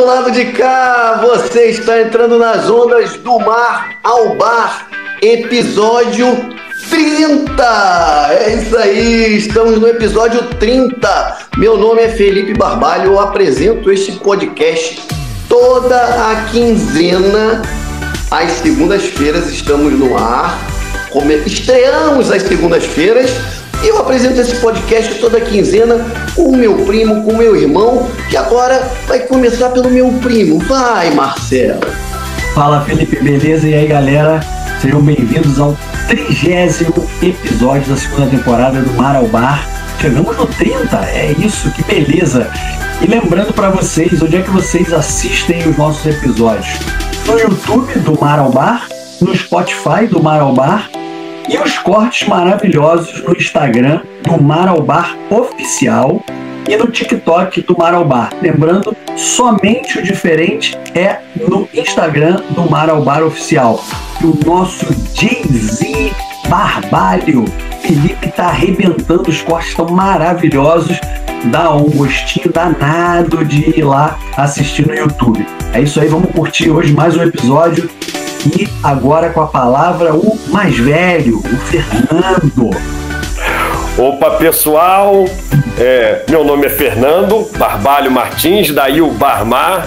lado de cá, você está entrando nas ondas do mar ao bar, episódio 30. É isso aí, estamos no episódio 30. Meu nome é Felipe Barbalho, eu apresento este podcast toda a quinzena. Às segundas-feiras estamos no ar, estreamos às segundas-feiras. E eu apresento esse podcast toda quinzena com o meu primo, com o meu irmão, que agora vai começar pelo meu primo. Vai, Marcelo. Fala, Felipe, beleza? E aí, galera? Sejam bem-vindos ao 30º episódio da segunda temporada do Mar ao Bar. Chegamos no 30, é isso, que beleza! E lembrando para vocês, onde é que vocês assistem os nossos episódios? No YouTube do Mar ao Bar, no Spotify do Mar ao Bar, e os cortes maravilhosos no Instagram do Mar ao Bar Oficial e no TikTok do Mar ao Bar. Lembrando, somente o diferente é no Instagram do Mar ao Bar Oficial. E o nosso Jay-Z Barbalho, Felipe, tá arrebentando, os cortes estão maravilhosos. Dá um gostinho danado de ir lá assistir no YouTube. É isso aí, vamos curtir hoje mais um episódio. E agora com a palavra o mais velho, o Fernando. Opa, pessoal, meu nome é Fernando Barbalho Martins, daí o Barmar,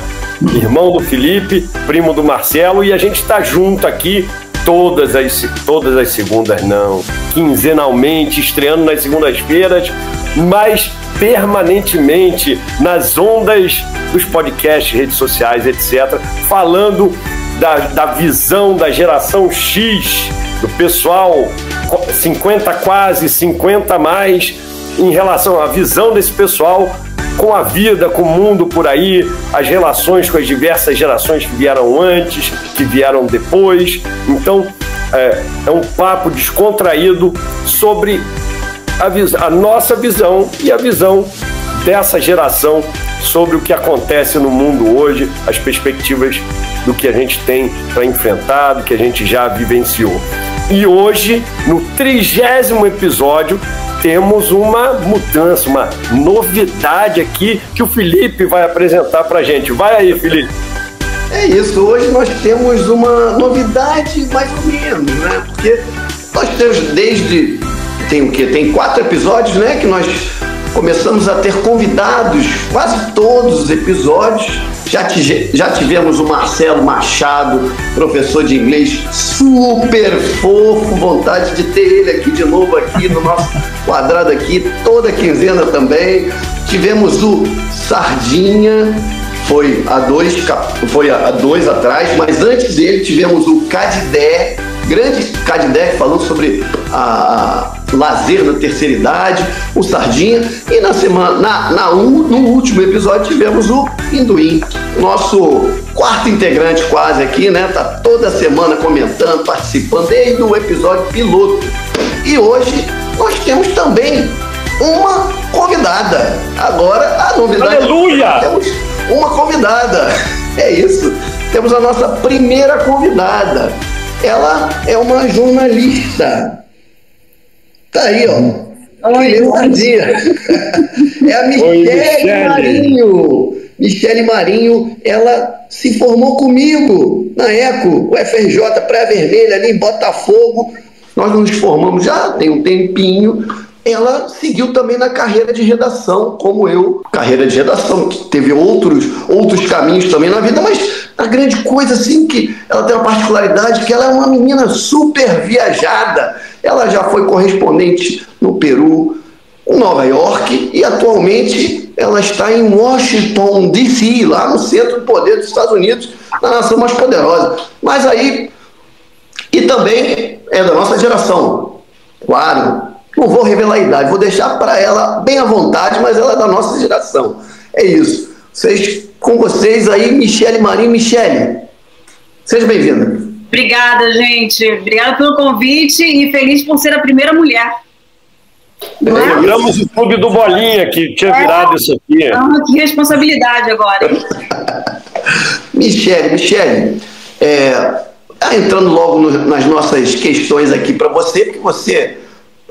irmão do Felipe, primo do Marcelo, e a gente está junto aqui todas as segundas, não, quinzenalmente, estreando nas segundas-feiras, mas permanentemente nas ondas dos podcasts, redes sociais, etc., falando da visão da geração X, do pessoal 50 quase, 50 mais, em relação à visão desse pessoal com a vida, com o mundo por aí, as relações com as diversas gerações que vieram antes, que vieram depois. Então, é um papo descontraído sobre a nossa visão e a visão dessa geração sobre o que acontece no mundo hoje, as perspectivas do que a gente tem para enfrentar, do que a gente já vivenciou. E hoje, no 30º episódio, temos uma mudança, uma novidade aqui que o Felipe vai apresentar para a gente. Vai aí, Felipe. É isso, hoje nós temos uma novidade mais ou menos, né? Porque nós temos tem 4 episódios, né? Que nós começamos a ter convidados, quase todos os episódios. Já tivemos o Marcelo Machado, professor de inglês, super fofo, vontade de ter ele aqui de novo, aqui no nosso quadrado aqui, toda quinzena também. Tivemos o Sardinha, foi há dois atrás, mas antes dele tivemos o Cadidé, grande Cadidé, falando sobre lazer na terceira idade, o Sardinha, e no último episódio tivemos o Pinduim, nosso quarto integrante quase aqui, né? Tá toda semana comentando, participando, desde o episódio piloto. E hoje nós temos também uma convidada. Agora a novidade. Aleluia! Temos uma convidada. É isso. Temos a nossa primeira convidada. Ela é uma jornalista. Tá aí, ó. Oi, Sardinha. É a Michele Marinho. Michele Marinho, ela se formou comigo na ECO, o FRJ Praia Vermelha, ali em Botafogo. Nós nos formamos já tem um tempinho. Ela seguiu também na carreira de redação, como eu. Carreira de redação, que teve outros caminhos também na vida, mas a grande coisa, assim, que ela tem uma particularidade, que ela é uma menina super viajada. Ela já foi correspondente no Peru, em Nova York, e atualmente ela está em Washington, D.C., lá no centro do poder dos Estados Unidos, na nação mais poderosa. Mas aí, e também é da nossa geração, claro. Não vou revelar a idade, vou deixar para ela bem à vontade, mas ela é da nossa geração. É isso. Com vocês aí, Michele Marinho. Michele, seja bem-vinda. Obrigada, gente. Obrigada pelo convite e feliz por ser a primeira mulher. Lembramos o clube do Bolinha, que tinha virado isso aqui. Que responsabilidade agora, hein? Michele, entrando logo nas nossas questões aqui para você, porque você,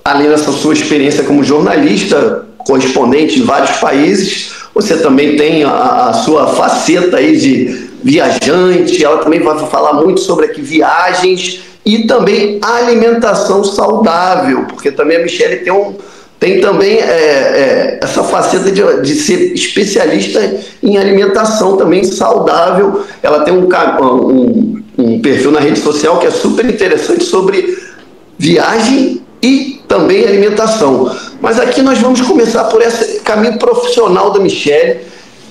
além dessa sua experiência como jornalista, correspondente em vários países. Você também tem a sua faceta aí de viajante, ela também vai falar muito sobre aqui viagens e também alimentação saudável, porque também a Michele tem também essa faceta de ser especialista em alimentação também saudável. Ela tem um perfil na rede social que é super interessante sobre viagem e também alimentação. Mas aqui nós vamos começar por esse caminho profissional da Michele,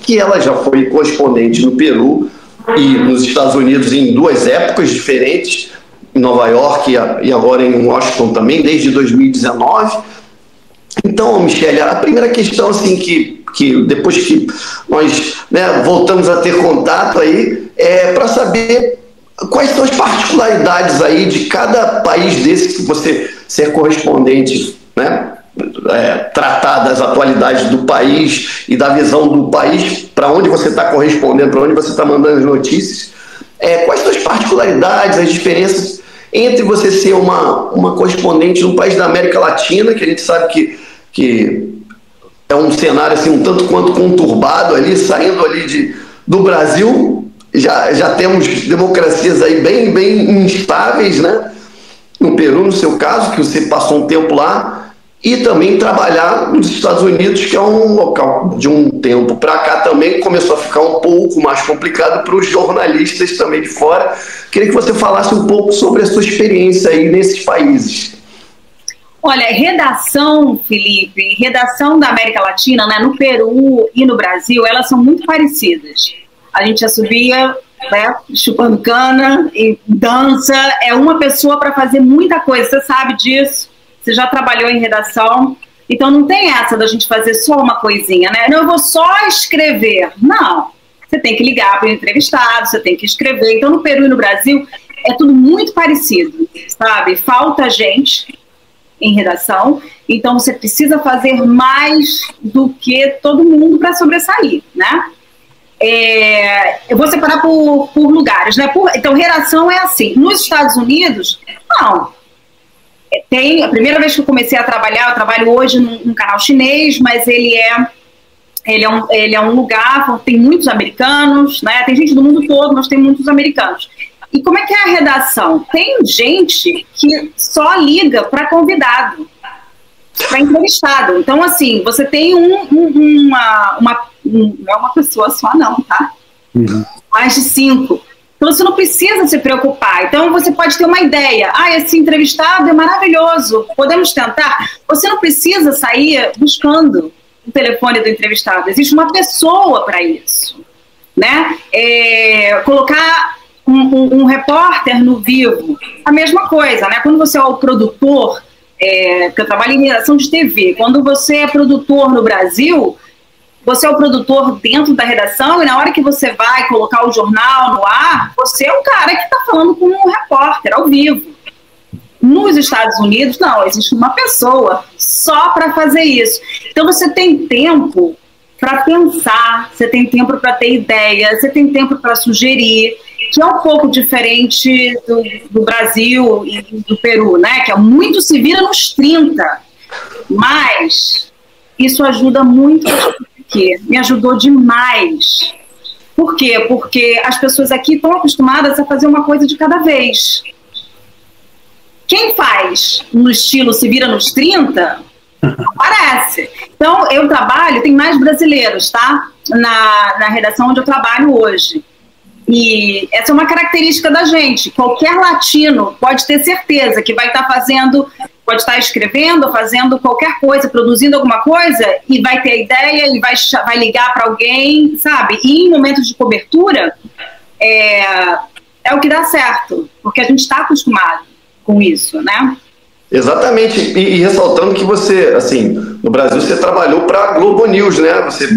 que ela já foi correspondente no Peru e nos Estados Unidos em 2 épocas diferentes, em Nova York e agora em Washington também, desde 2019. Então, Michele, a primeira questão assim, que depois que nós voltamos a ter contato aí, é para saber quais são as particularidades aí de cada país desse que você ser correspondente, tratar das atualidades do país e da visão do país, para onde você está correspondendo, para onde você está mandando as notícias. Quais são as particularidades, as diferenças entre você ser uma correspondente num país da América Latina, que a gente sabe que é um cenário assim, um tanto quanto conturbado ali, saindo ali do Brasil, já temos democracias aí bem instáveis, né? No Peru, no seu caso, que você passou um tempo lá, e também trabalhar nos Estados Unidos, que é um local de um tempo para cá também começou a ficar um pouco mais complicado para os jornalistas também de fora. Queria que você falasse um pouco sobre a sua experiência aí nesses países. Olha, redação, Felipe, redação da América Latina, no Peru e no Brasil, elas são muito parecidas. A gente assobia, chupando cana e dança, é uma pessoa para fazer muita coisa, você sabe disso. Você já trabalhou em redação, então não tem essa da gente fazer só uma coisinha, Não, eu vou só escrever. Não, você tem que ligar para o entrevistado, você tem que escrever. Então, no Peru e no Brasil, é tudo muito parecido, sabe? Falta gente em redação, então você precisa fazer mais do que todo mundo para sobressair, Eu vou separar por lugares, Então, redação é assim. Nos Estados Unidos, não. A primeira vez que eu comecei a trabalhar, eu trabalho hoje num canal chinês, mas ele é um lugar, tem muitos americanos, Tem gente do mundo todo, mas tem muitos americanos. E como é que é a redação? Tem gente que só liga para convidado, para entrevistado. Então, assim, você tem não é uma pessoa só não, tá? Mais de 5. Então, você não precisa se preocupar. Então, você pode ter uma ideia. Esse entrevistado é maravilhoso, podemos tentar. Você não precisa sair buscando o telefone do entrevistado. Existe uma pessoa para isso, Colocar um repórter no vivo, a mesma coisa, Quando você é o produtor, porque eu trabalho em redação de TV, quando você é produtor no Brasil, você é o produtor dentro da redação e na hora que você vai colocar o jornal no ar, você é um cara que está falando com um repórter ao vivo. Nos Estados Unidos, não, existe uma pessoa só para fazer isso. Então você tem tempo para pensar, você tem tempo para ter ideia, você tem tempo para sugerir, que é um pouco diferente do Brasil e do Peru, Que é muito se vira nos 30. Mas isso ajuda muito aqui. Me ajudou demais. Por quê? Porque as pessoas aqui estão acostumadas a fazer uma coisa de cada vez. Quem faz no estilo se vira nos 30, aparece. Então, eu trabalho, tem mais brasileiros, Na redação onde eu trabalho hoje. E essa é uma característica da gente. Qualquer latino pode ter certeza que vai estar fazendo, pode estar escrevendo, fazendo qualquer coisa, produzindo alguma coisa, e vai ter ideia, e vai ligar para alguém, sabe? E em momentos de cobertura, é o que dá certo, porque a gente está acostumado com isso, Exatamente, e ressaltando que você, assim, no Brasil você trabalhou para a Globo News, Você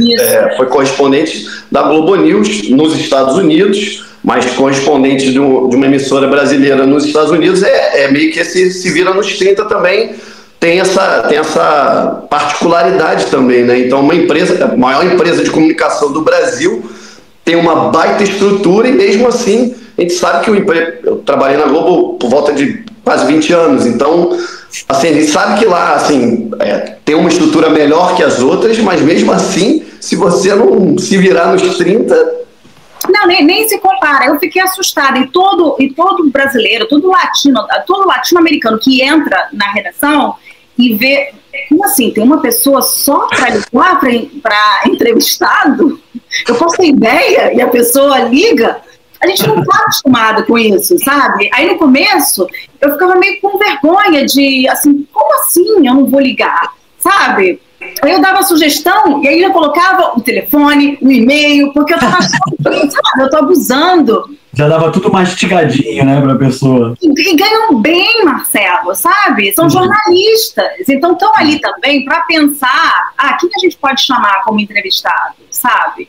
foi correspondente da Globo News nos Estados Unidos, mas correspondente de uma emissora brasileira nos Estados Unidos meio que se vira nos 30 também, tem essa particularidade também, Então a maior empresa de comunicação do Brasil tem uma baita estrutura e mesmo assim a gente sabe que eu trabalhei na Globo por volta de quase 20 anos, então Assim, a gente sabe que lá, assim, tem uma estrutura melhor que as outras, mas mesmo assim, se você não se virar nos 30... Não, nem se compara. Eu fiquei assustada. E todo brasileiro, todo latino-americano que entra na redação e vê, como assim, tem uma pessoa só para ligar para entrevistado? Eu posso ter ideia e a pessoa liga? A gente não está acostumado com isso, sabe? Aí no começo eu ficava meio com vergonha de, assim, como assim eu não vou ligar, sabe? Aí eu dava sugestão e aí eu colocava o telefone, o e-mail, porque eu tava achando, sabe, eu tô abusando. Já dava tudo mastigadinho, né, pra pessoa. E ganham bem, Marcelo, sabe? São jornalistas, então estão ali também para pensar, quem a gente pode chamar como entrevistado, sabe?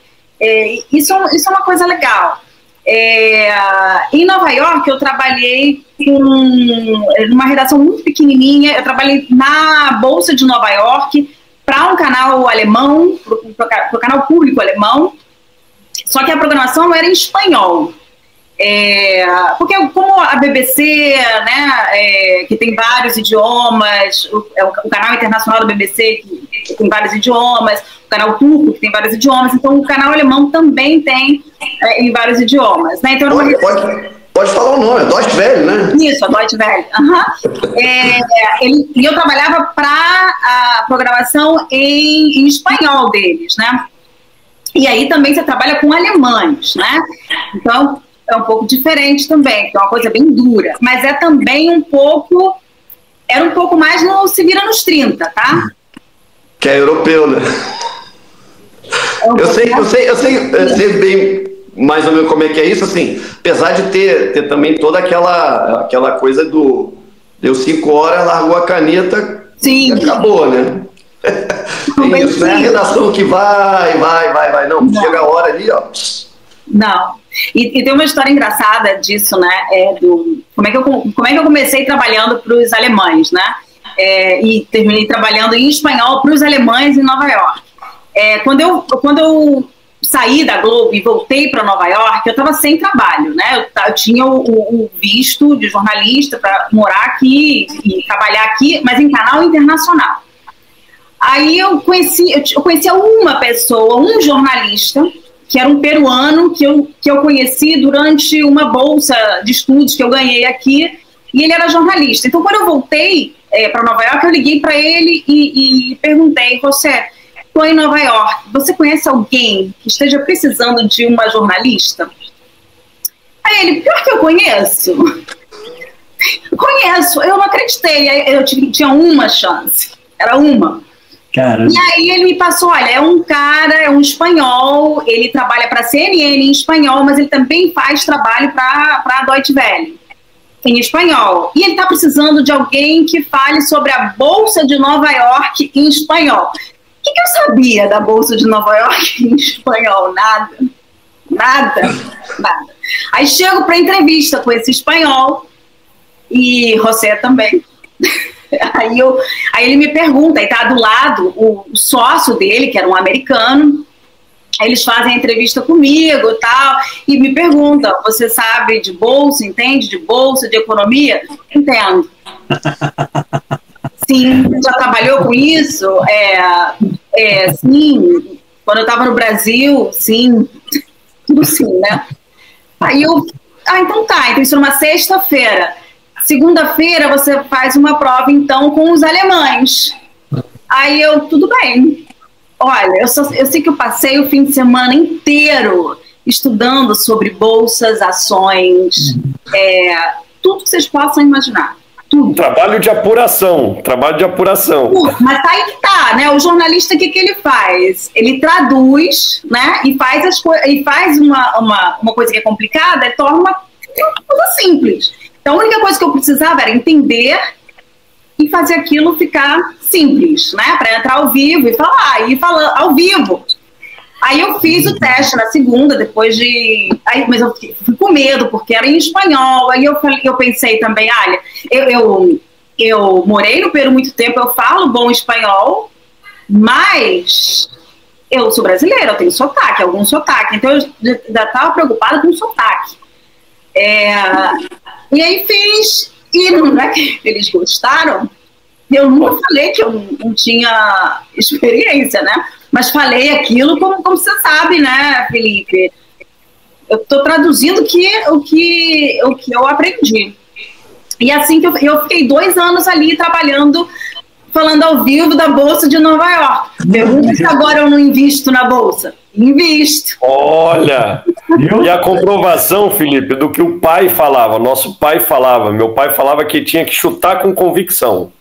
Isso é uma coisa legal. Em Nova York eu trabalhei numa redação muito pequenininha, eu trabalhei na Bolsa de Nova York, para um canal alemão, para o canal público alemão, só que a programação era em espanhol. Porque como a BBC, né, que tem vários idiomas, o canal internacional da BBC que tem vários idiomas, o canal turco que tem vários idiomas, então o canal alemão também tem em vários idiomas. Né? Então, pode falar o nome, é Deutsche Welle, né? Isso, a Deutsche Welle. E eu trabalhava para a programação em espanhol deles, né? E aí também você trabalha com alemães, né? Então é um pouco diferente também, que é uma coisa bem dura, mas é também era um pouco mais no se vira nos 30, tá? Que é europeu, né? Eu sei bem mais ou menos como é que é isso, assim, apesar de ter também toda aquela coisa deu 5 horas, largou a caneta. Sim. E acabou, né? Tem isso, não é a redação que vai, não, chega a hora ali, ó. Não. E tem uma história engraçada disso, né? Como é que eu comecei trabalhando para os alemães, né? E terminei trabalhando em espanhol para os alemães em Nova York. Quando eu saí da Globo e voltei para Nova York, eu estava sem trabalho, né? Eu tinha o visto de jornalista para morar aqui e trabalhar aqui, mas em canal internacional. Aí eu conhecia uma pessoa, um jornalista, que era um peruano, que eu conheci durante uma bolsa de estudos que eu ganhei aqui, e ele era jornalista. Então, quando eu voltei para Nova York, eu liguei para ele e perguntei: você, estou em Nova York, você conhece alguém que esteja precisando de uma jornalista? Aí ele: pior que eu conheço. Conheço, eu não acreditei, eu tinha uma chance, era uma. Cara. E aí ele me passou, olha, é um cara, é um espanhol, ele trabalha para a CNN em espanhol, mas ele também faz trabalho para a Deutsche Welle em espanhol. E ele está precisando de alguém que fale sobre a Bolsa de Nova York em espanhol. O que eu sabia da Bolsa de Nova York em espanhol? Nada. Aí chego para entrevista com esse espanhol e José também. Aí ele me pergunta, e tá do lado o sócio dele, que era um americano. Aí eles fazem a entrevista comigo e tal, e me perguntam: você sabe de bolsa, entende de bolsa, de economia? Entendo. Sim, já trabalhou com isso? Sim. Quando eu estava no Brasil, sim. Tudo sim, né? Aí então tá, então isso numa sexta-feira. Segunda-feira você faz uma prova, então, com os alemães. Aí tudo bem. Olha, eu sei que eu passei o fim de semana inteiro estudando sobre bolsas, ações, tudo que vocês possam imaginar. Tudo. Trabalho de apuração. Mas tá aí que tá, né? O jornalista, o que ele faz? Ele traduz, né? E faz uma coisa que é complicada, e torna uma coisa simples. Então, a única coisa que eu precisava era entender e fazer aquilo ficar simples, né? Para entrar ao vivo e falar ao vivo. Aí eu fiz o teste na segunda, depois de... mas eu fui com medo, porque era em espanhol. Aí eu pensei também, olha, eu morei no Peru muito tempo, eu falo bom espanhol, mas eu sou brasileira, eu tenho sotaque, algum sotaque. Então eu já estava preocupada com o sotaque. E aí fiz, e não é que eles gostaram, Eu nunca falei que eu não tinha experiência, né? Mas falei aquilo como você sabe, né, Felipe? Eu estou traduzindo o que eu aprendi. E assim que eu fiquei 2 anos ali trabalhando, falando ao vivo da Bolsa de Nova York. Pergunta se agora eu não invisto na Bolsa. Invisto. Olha, e a comprovação, Felipe, do que o pai falava, nosso pai falava, meu pai falava que tinha que chutar com convicção.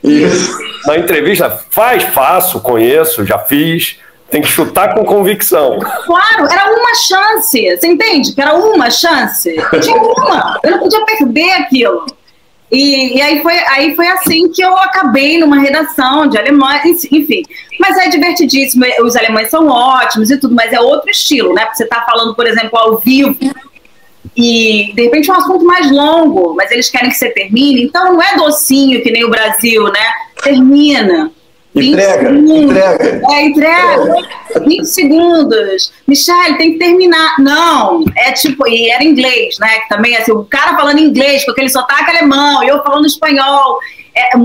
Isso. Na entrevista, faço, conheço, já fiz, tem que chutar com convicção. Claro, era uma chance, você entende? Que era uma chance. Tinha uma, eu não podia perder aquilo. E aí foi assim que eu acabei numa redação de alemães, enfim. Mas é divertidíssimo, os alemães são ótimos e tudo, mas é outro estilo, né? Porque você está falando, por exemplo, ao vivo, e de repente é um assunto mais longo, mas eles querem que você termine, então não é docinho que nem o Brasil, né? Termina. Entrega. 20 segundos. Michele, tem que terminar. Não, é tipo, e era inglês, né? Que também, assim, o cara falando inglês, com aquele sotaque alemão, e eu falando espanhol.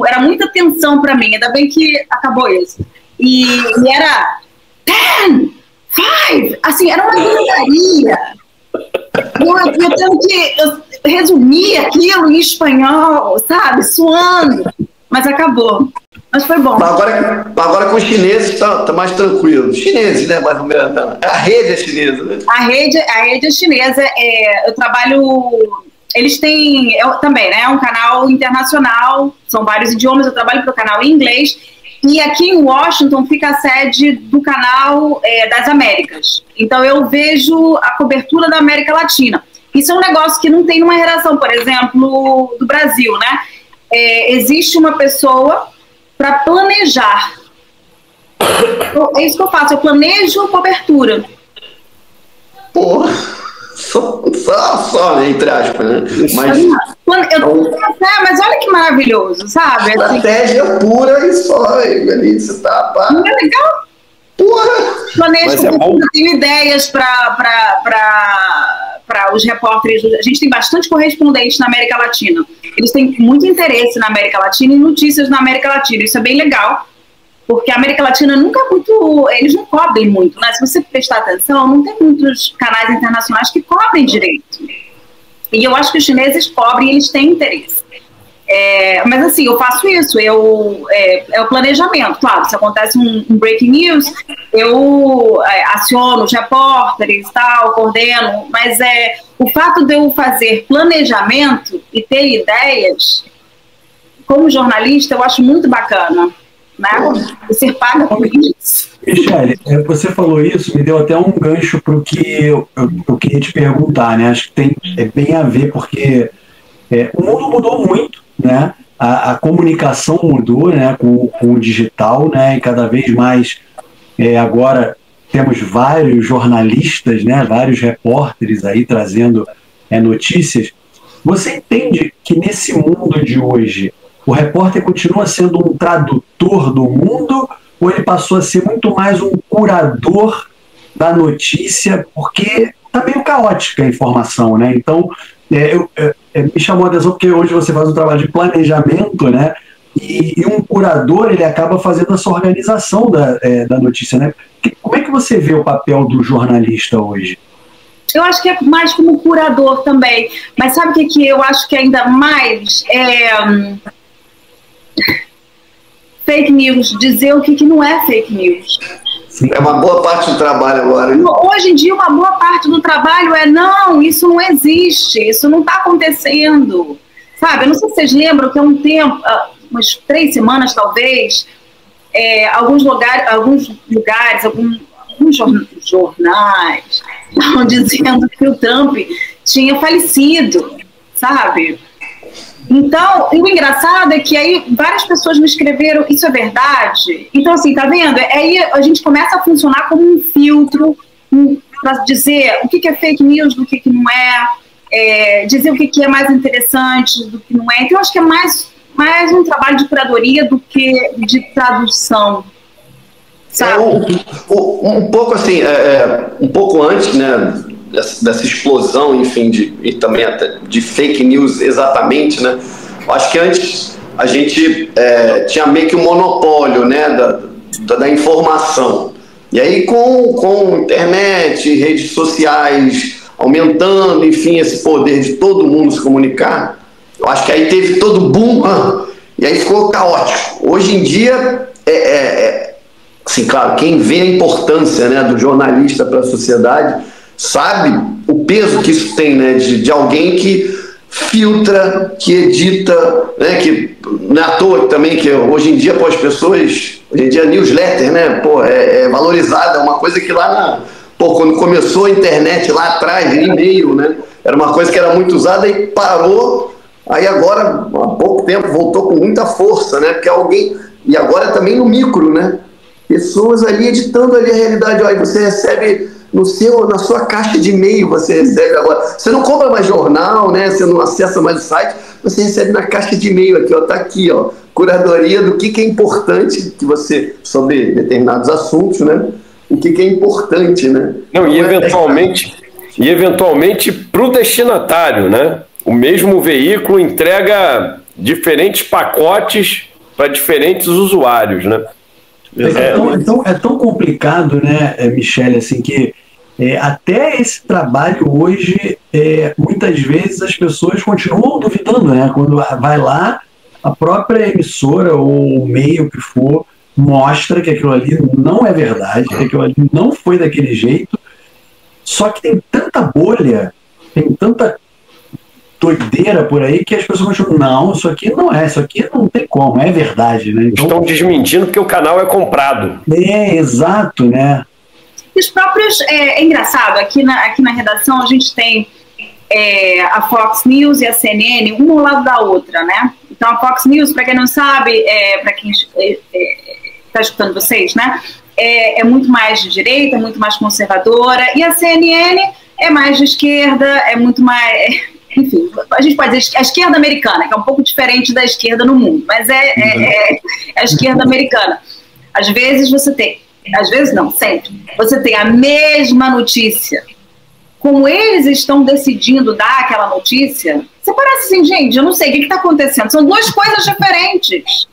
Era muita tensão pra mim, ainda bem que acabou isso. E era 10, 5, assim, era uma gritaria. Eu tenho que resumir aquilo em espanhol, sabe? Suando. Mas acabou. Mas foi bom. Agora com os chineses tá mais tranquilo. Os chineses, né? Mais ou menos. A rede é chinesa, né? A rede é chinesa. Eu trabalho... Eles têm... também, né? É um canal internacional. São vários idiomas. Eu trabalho para o canal em inglês. E aqui em Washington fica a sede do canal das Américas. Então eu vejo a cobertura da América Latina. Isso é um negócio que não tem numa redação, por exemplo, do Brasil, né? Existe uma pessoa para planejar. É isso que eu faço, eu planejo cobertura. Porra, só, né, entre aspas, né? Mas olha que maravilhoso, sabe? Estratégia pura e só, ali você tá... Não é legal? Porra! Planejo cobertura, tenho ideias para os repórteres. A gente tem bastante correspondente na América Latina. Eles têm muito interesse na América Latina e notícias na América Latina. Isso é bem legal, porque a América Latina nunca é muito... Eles não cobrem muito, né? Se você prestar atenção, não tem muitos canais internacionais que cobrem direito. E eu acho que os chineses cobrem e eles têm interesse. Mas assim, eu faço isso, é o planejamento. Claro, se acontece um breaking news, eu aciono os repórteres, tal, coordeno, mas o fato de eu fazer planejamento e ter ideias, como jornalista, eu acho muito bacana, né? Você paga por isso. Michele, você falou isso, me deu até um gancho para o que eu queria te perguntar, né? Acho que tem bem a ver, porque o mundo mudou muito, né? A comunicação mudou, né? Com o digital, né? E cada vez mais agora temos vários jornalistas, né? Vários repórteres aí trazendo notícias. Você entende que nesse mundo de hoje o repórter continua sendo um tradutor do mundo ou ele passou a ser muito mais um curador da notícia, porque está meio caótica a informação, né? Então, me chamou a atenção porque hoje você faz um trabalho de planejamento, né? E um curador, ele acaba fazendo essa organização da notícia, né? Como é que você vê o papel do jornalista hoje? Eu acho que é mais como curador também, mas sabe o que eu acho que ainda mais fake news, dizer o que não é fake news. Sim. É uma boa parte do trabalho agora. Hein? Hoje em dia, uma boa parte do trabalho não, isso não existe, isso não está acontecendo. Sabe, eu não sei se vocês lembram que há um tempo, umas 3 semanas talvez, alguns lugares, alguns jornais estavam dizendo que o Trump tinha falecido, sabe? Então, o engraçado é que aí várias pessoas me escreveram, isso é verdade? Então, assim, tá vendo? Aí a gente começa a funcionar como um filtro para dizer o que é fake news do que não é, dizer o que é mais interessante do que não é. Então, eu acho que é mais um trabalho de curadoria do que de tradução. Sabe? Um pouco assim, um pouco antes, né, dessa explosão, enfim, e também até de fake news exatamente, né? Acho que antes a gente tinha meio que um monopólio, né, da informação. E aí com internet, redes sociais aumentando, enfim, esse poder de todo mundo se comunicar, eu acho que aí teve todo boom, e aí ficou caótico. Hoje em dia, assim, claro, quem vê a importância, né, do jornalista para a sociedade sabe o peso que isso tem, né, de alguém que filtra, que edita, né, que não é à toa também que hoje em dia, pô, as pessoas, hoje em dia newsletter, né, pô, é valorizada, é uma coisa que lá quando começou a internet lá atrás, e-mail, né, era uma coisa que era muito usada e parou, aí agora, há pouco tempo, voltou com muita força, né, porque alguém, e agora também no micro, né, pessoas ali editando ali a realidade, ó, aí você recebe na sua caixa de e-mail, você recebe agora, você não compra mais jornal, né, você não acessa mais o site, você recebe na caixa de e-mail aqui, ó, tá aqui, ó, curadoria do que é importante que você, sobre determinados assuntos, né, o que é importante, né. Não, e eventualmente para o destinatário, né, o mesmo veículo entrega diferentes pacotes para diferentes usuários, né. Então é tão complicado, né, Michele, assim, que até esse trabalho hoje, muitas vezes as pessoas continuam duvidando, né? Quando vai lá, a própria emissora ou o meio que for mostra que aquilo ali não é verdade, que aquilo ali não foi daquele jeito, só que tem tanta bolha, tem tanta doideira por aí que as pessoas continuam, não, isso aqui não tem como, é verdade, né? Então, estão desmentindo porque o canal é comprado. Exato, né? E os próprios, é engraçado, aqui na redação a gente tem a Fox News e a CNN, uma ao lado da outra, né? Então a Fox News, para quem não sabe, para quem está escutando vocês, né? É muito mais de direita, muito mais conservadora, e a CNN é mais de esquerda, é muito mais... Enfim, a gente pode dizer a esquerda americana, que é um pouco diferente da esquerda no mundo, mas é a esquerda americana. Às vezes não, sempre, você tem a mesma notícia. Como eles estão decidindo dar aquela notícia, você parece assim, gente, eu não sei o que está acontecendo. São duas coisas diferentes.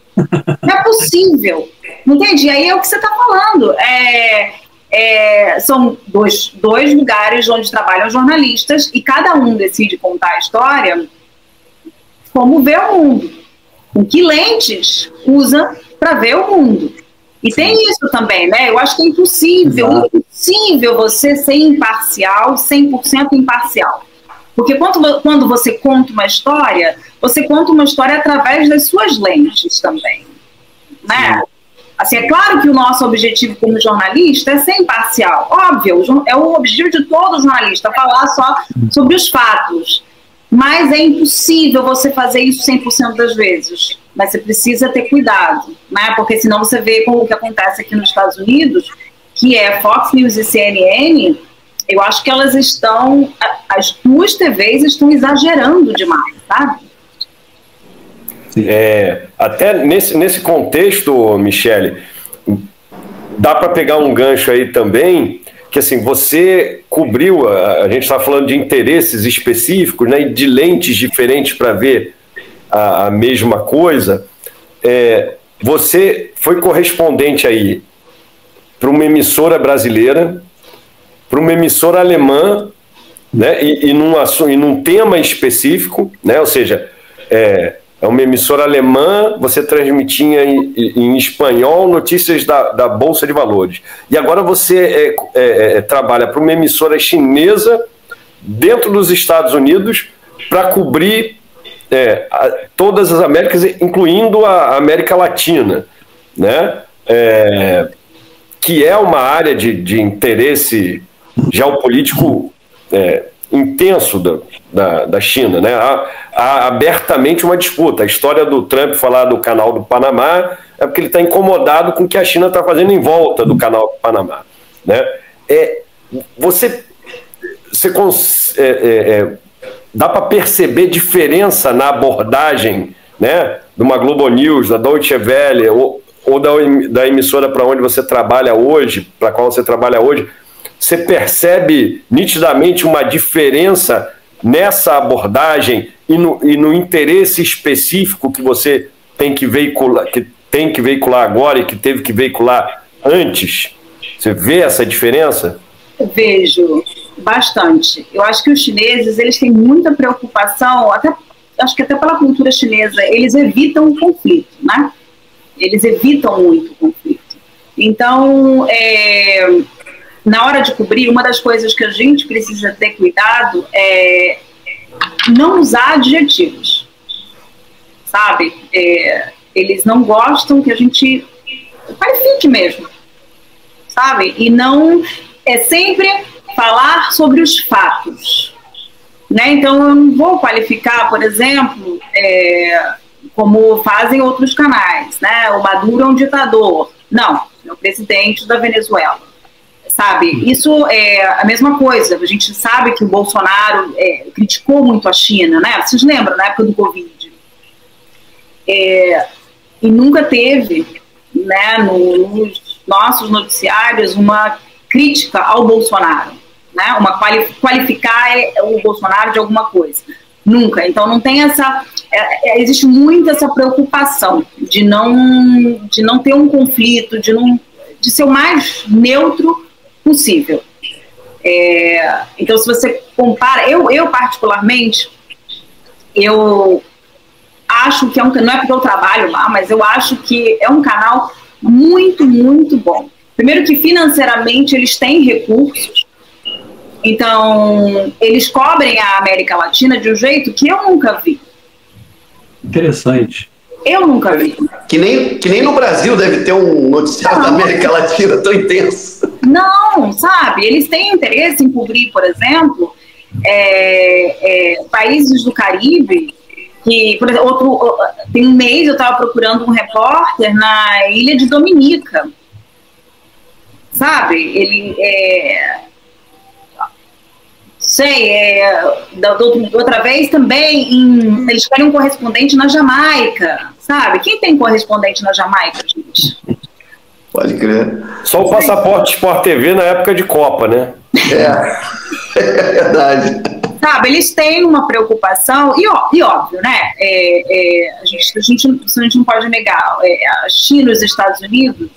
Não é possível. Entende? Aí é o que você está falando. São dois lugares onde trabalham jornalistas e cada um decide contar a história como vê o mundo, com que lentes usa para ver o mundo. E tem isso também, né? Eu acho que é impossível você ser imparcial, 100% imparcial. Porque quando você conta uma história através das suas lentes também, né? Assim, é claro que o nosso objetivo como jornalista é ser imparcial, óbvio, é o objetivo de todo jornalista, falar só sobre os fatos, mas é impossível você fazer isso 100% das vezes, mas você precisa ter cuidado, né? Porque senão você vê como o que acontece aqui nos Estados Unidos, que é Fox News e CNN, eu acho que elas as duas TVs estão exagerando demais, sabe? Até nesse contexto, Michele, dá para pegar um gancho aí também, que assim, você cobriu, a gente está falando de interesses específicos, né, de lentes diferentes para ver a mesma coisa. Você foi correspondente aí para uma emissora brasileira, para uma emissora alemã, né, e num tema específico, né, ou seja, é uma emissora alemã, você transmitia em espanhol notícias da Bolsa de Valores. E agora você trabalha para uma emissora chinesa dentro dos Estados Unidos para cobrir todas as Américas, incluindo a América Latina, né? Que é uma área de interesse geopolítico intenso da China, né? Há abertamente uma disputa. A história do Trump falar do canal do Panamá é porque ele está incomodado com o que a China está fazendo em volta do canal do Panamá, né? Dá para perceber diferença na abordagem, né, de uma Globo News, da Deutsche Welle ou da emissora para onde você trabalha hoje, para a qual você trabalha hoje? Você percebe nitidamente uma diferença nessa abordagem e no interesse específico que você tem que veicular agora e que teve que veicular antes? Você vê essa diferença? Vejo bastante. Eu acho que os chineses, eles têm muita preocupação, acho que até pela cultura chinesa, eles evitam o conflito, né? Eles evitam muito o conflito. Então, na hora de cobrir, uma das coisas que a gente precisa ter cuidado é não usar adjetivos, sabe? Eles não gostam que a gente qualifique mesmo, sabe? E não sempre falar sobre os fatos, né? Então eu não vou qualificar, por exemplo, como fazem outros canais, né? O Maduro é um ditador. Não, é o presidente da Venezuela, sabe? Isso é a mesma coisa. A gente sabe que o Bolsonaro criticou muito a China, né? Vocês lembram, na época do Covid? E nunca teve, né, nos nossos noticiários uma crítica ao Bolsonaro, né? Qualificar o Bolsonaro de alguma coisa. Nunca. Então não tem existe muito essa preocupação de não ter um conflito, de ser o mais neutro possível. Então se você compara, eu particularmente, eu acho que não é porque eu trabalho lá, mas eu acho que é um canal muito, muito bom. Primeiro que financeiramente eles têm recursos, então eles cobrem a América Latina de um jeito que eu nunca vi. Interessante. Eu nunca vi. Que nem no Brasil deve ter um noticiário da América Latina tão intenso. Não, sabe? Eles têm interesse em cobrir, por exemplo, países do Caribe. Que, por exemplo, tem um mês eu estava procurando um repórter na Ilha de Dominica. Sabe? Ele outra vez também eles querem um correspondente na Jamaica, sabe? Quem tem correspondente na Jamaica, gente? Pode crer. Só o passaporte Sport TV na época de Copa, né? É verdade. Sabe, eles têm uma preocupação, e óbvio, né? A gente não pode negar, a China e os Estados Unidos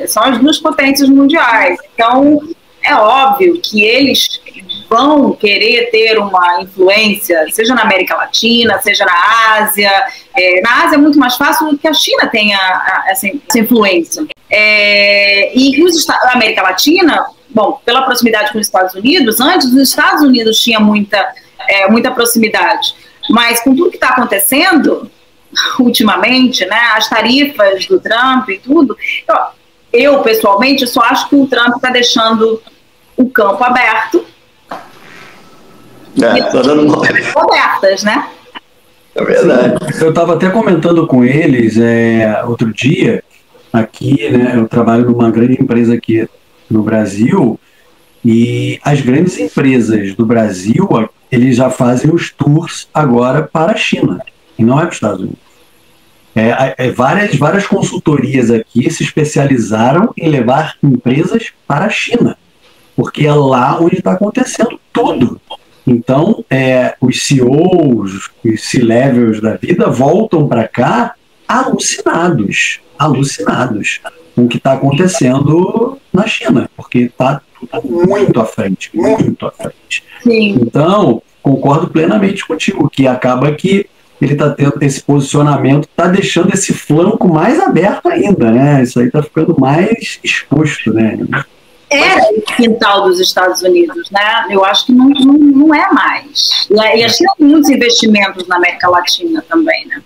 são as duas potências mundiais. Então, é óbvio que eles vão querer ter uma influência, seja na América Latina, seja na Ásia. Na Ásia é muito mais fácil que a China tenha essa influência. E a América Latina, bom, pela proximidade com os Estados Unidos, antes os Estados Unidos tinha muita proximidade. Mas com tudo que está acontecendo ultimamente, né, as tarifas do Trump e tudo, eu pessoalmente só acho que o Trump está deixando o campo aberto. Tá dando mole. Abertas, né? É verdade. Eu estava até comentando com eles outro dia, aqui, né, eu trabalho numa grande empresa aqui no Brasil, e as grandes empresas do Brasil, eles já fazem os tours agora para a China, e não é para os Estados Unidos. Várias consultorias aqui se especializaram em levar empresas para a China, porque é lá onde está acontecendo tudo. Então, os CEOs, os C-levels da vida voltam para cá alucinados com o que está acontecendo na China, porque está muito à frente, muito à frente. Sim. Então, concordo plenamente contigo, que acaba que ele está tendo esse posicionamento, está deixando esse flanco mais aberto ainda, né? Isso aí está ficando mais exposto, né? Era o quintal dos Estados Unidos, né? Eu acho que não é mais. E a China tem muitos investimentos na América Latina também, né?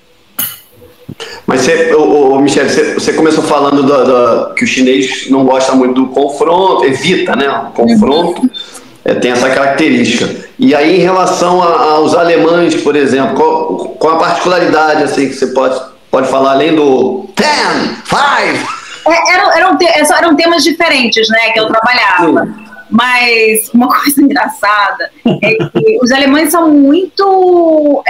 Mas Michele, você começou falando que o chinês não gosta muito do confronto, evita, né? O confronto, tem essa característica. E aí, em relação aos alemães, por exemplo, qual a particularidade assim, que você pode falar, além do 10, 5? Eram temas diferentes, né, que eu trabalhava. Sim. Mas uma coisa engraçada é que os alemães são muito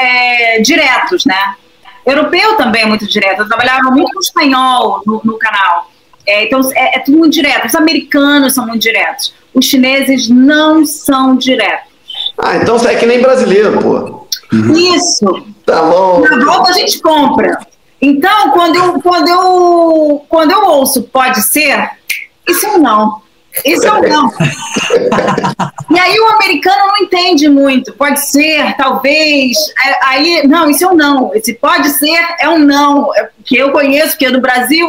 diretos, né? Europeu também é muito direto. Eu trabalhava muito com espanhol no canal. Então é tudo muito direto. Os americanos são muito diretos. Os chineses não são diretos. Então você é que nem brasileiro, pô. Isso. Tá bom. Na volta a gente compra. Então, quando eu ouço pode ser, isso é um não. Isso é um não. E aí o americano não entende muito. Pode ser, talvez. Aí, não, isso é um não. Esse pode ser é um não. Que eu conheço, que é do Brasil,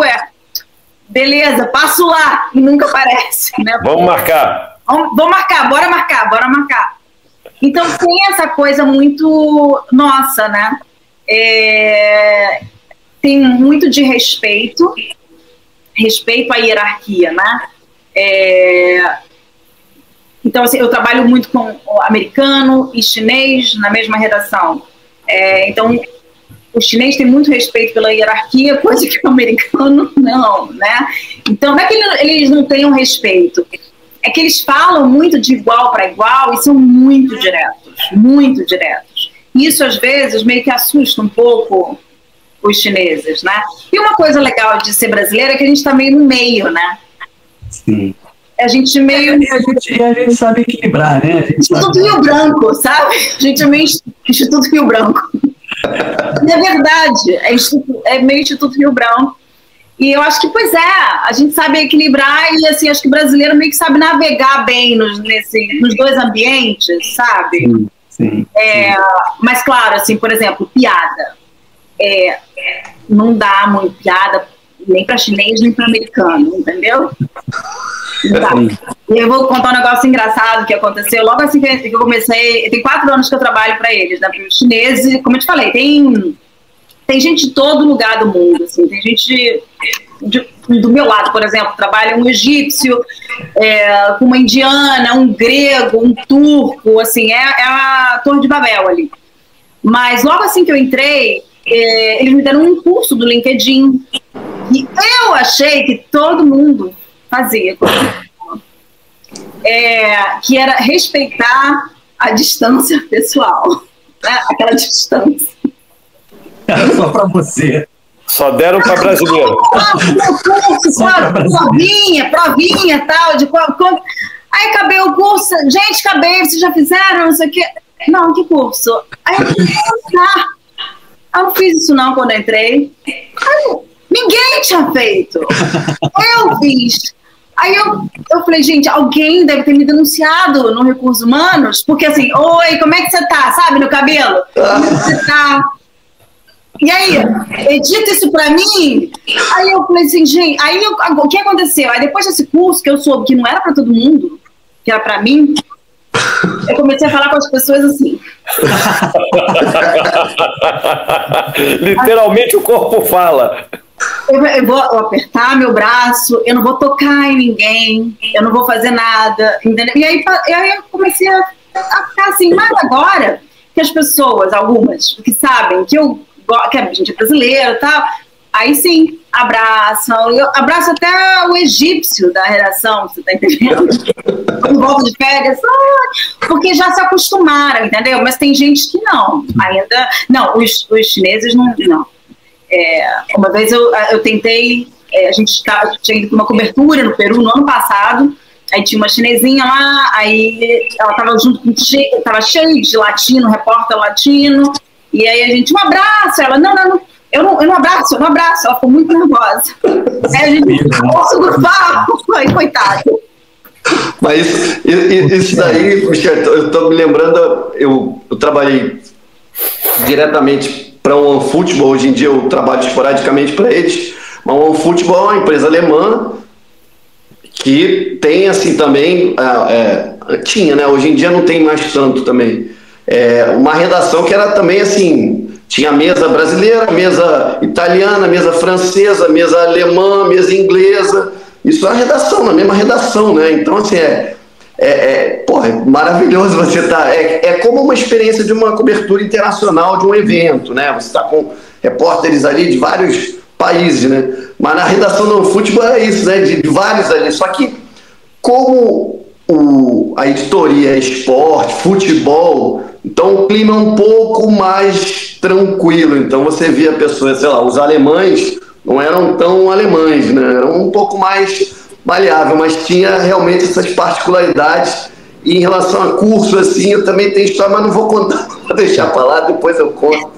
beleza, passo lá. E nunca aparece. Né? Vamos marcar. Vamos marcar, bora marcar. Então tem essa coisa muito nossa, né? Tem muito de respeito à hierarquia, né? Então, assim, eu trabalho muito com americano e chinês na mesma redação. Então, o chinês tem muito respeito pela hierarquia, coisa que o americano não, né? Então, não é que eles não tenham respeito, é que eles falam muito de igual para igual e são muito diretos. Isso, às vezes, meio que assusta um pouco os chineses, né? E uma coisa legal de ser brasileira é que a gente está meio no meio, né? Sim. A gente meio... E a gente sabe equilibrar, né? Instituto Rio Branco, sabe? A gente é meio Instituto Rio Branco. E é verdade, é meio Instituto Rio Branco. E eu acho que, pois a gente sabe equilibrar e, assim, acho que o brasileiro meio que sabe navegar bem nos dois ambientes, sabe? Sim. Mas, claro, assim, por exemplo, piada. Não dá muito piada nem para chinês, nem para americano, entendeu? E eu vou contar um negócio engraçado que aconteceu logo assim que eu comecei. Tem 4 anos que eu trabalho para eles, né? Para os chineses, como eu te falei, tem gente de todo lugar do mundo, assim, tem gente do meu lado, por exemplo, trabalha um egípcio, com uma indiana, um grego, um turco, assim, é a Torre de Babel ali. Mas logo assim que eu entrei, eles me deram um curso do LinkedIn e eu achei que todo mundo fazia, que era respeitar a distância pessoal, né? Aquela distância. Só para você. Só deram para brasileiro. Provinha, tal. Aí acabei o curso. Gente, acabei, vocês já fizeram? Não sei o quê. Não, que curso? Aí eu não fiz isso não quando eu entrei. Ninguém tinha feito. Eu fiz. Aí eu falei, gente, alguém deve ter me denunciado no Recursos Humanos, porque assim, oi, como é que você tá? Sabe, no cabelo? Como é que você tá? E aí, edita isso pra mim. Aí eu falei assim, gente, o que aconteceu? Aí depois desse curso que eu soube que não era pra todo mundo, que era pra mim, eu comecei a falar com as pessoas assim. Literalmente o corpo fala. Eu vou apertar meu braço, eu não vou tocar em ninguém, eu não vou fazer nada, entendeu? E aí eu comecei a ficar assim, mas agora que as pessoas, algumas, que sabem que a gente é brasileiro e tal, aí sim, abraçam. Eu abraço até o egípcio da redação, você tá entendendo? Quando volta de férias, porque já se acostumaram, entendeu? Mas tem gente que não, ainda... Não, os chineses não. Uma vez eu tentei, a gente tinha ido para uma cobertura no Peru no ano passado, aí tinha uma chinesinha lá, aí ela estava junto com estava cheio de latino, repórter latino, e aí a gente, um abraço, ela, não, eu não abraço, ela ficou muito nervosa. Aí a gente, osso do papo, aí coitado. Mas isso daí, eu estou me lembrando, eu trabalhei diretamente para o OneFootball, hoje em dia eu trabalho esporadicamente para eles, mas o OneFootball é uma empresa alemã que tem assim também, tinha, né? Hoje em dia não tem mais tanto também, uma redação que era também assim, tinha mesa brasileira, mesa italiana, mesa francesa, mesa alemã, mesa inglesa, isso é uma redação, na mesma redação, né? Então assim, porra, é maravilhoso você tá. É como uma experiência de uma cobertura internacional de um evento, né? Você está com repórteres ali de vários países, né? Mas na redação do futebol é isso, né? De vários ali. Só que como a editoria é esporte, futebol, então o clima é um pouco mais tranquilo. Então você via pessoas, sei lá, os alemães não eram tão alemães, né? Eram um pouco mais maleável, mas tinha realmente essas particularidades. E em relação a curso, assim, eu também tenho história, mas não vou contar, vou deixar para lá, depois eu conto.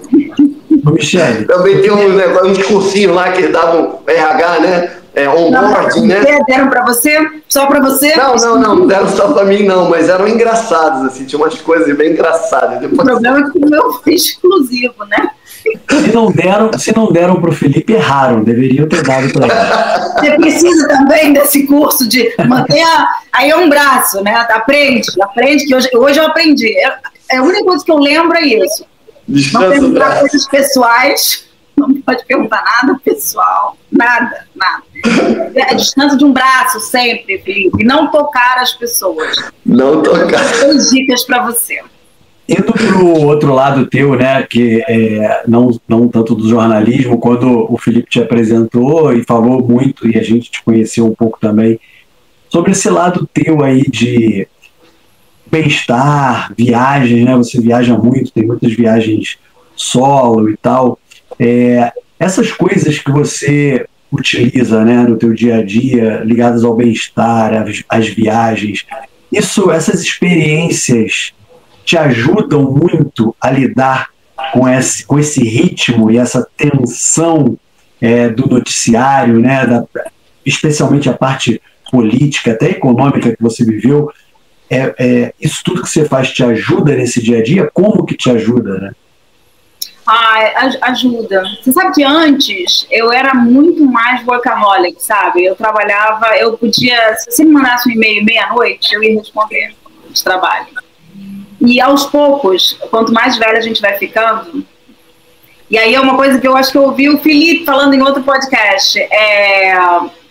Michele. Também tem uns cursinhos lá que davam RH, né? Onboarding, né? Deram pra você? Só pra você? Não deram só pra mim, não, mas eram engraçados, assim, tinha umas coisas bem engraçadas. Depois... O problema é que o meu foi exclusivo, né? Se não deram pro Felipe, erraram, deveriam ter dado pra ele. Você precisa também desse curso de manter aí um braço, né? Aprende, que hoje eu aprendi. A única coisa que eu lembro é isso. Não perguntar coisas pessoais, não pode perguntar nada pessoal, nada. A distância de um braço sempre, Felipe, não tocar as pessoas. Não tocar. 2 dicas para você. Indo pro outro lado teu, né, que não tanto do jornalismo, quando o Felipe te apresentou e falou muito, e a gente te conheceu um pouco também, sobre esse lado teu aí de bem-estar, viagens, né, você viaja muito, tem muitas viagens solo e tal, essas coisas que você utiliza, né, no teu dia a dia, ligadas ao bem-estar, às viagens, essas experiências te ajudam muito a lidar com esse ritmo e essa tensão do noticiário, né, especialmente a parte política, até econômica que você viveu. Isso tudo que você faz te ajuda nesse dia a dia? Como que te ajuda, né? Ajuda. Você sabe que antes eu era muito mais workaholic, sabe? Eu trabalhava, eu podia, se você me mandasse um e-mail meia-noite, eu ia responder de trabalho. E aos poucos, quanto mais velha a gente vai ficando, e aí é uma coisa que eu acho que eu ouvi o Felipe falando em outro podcast,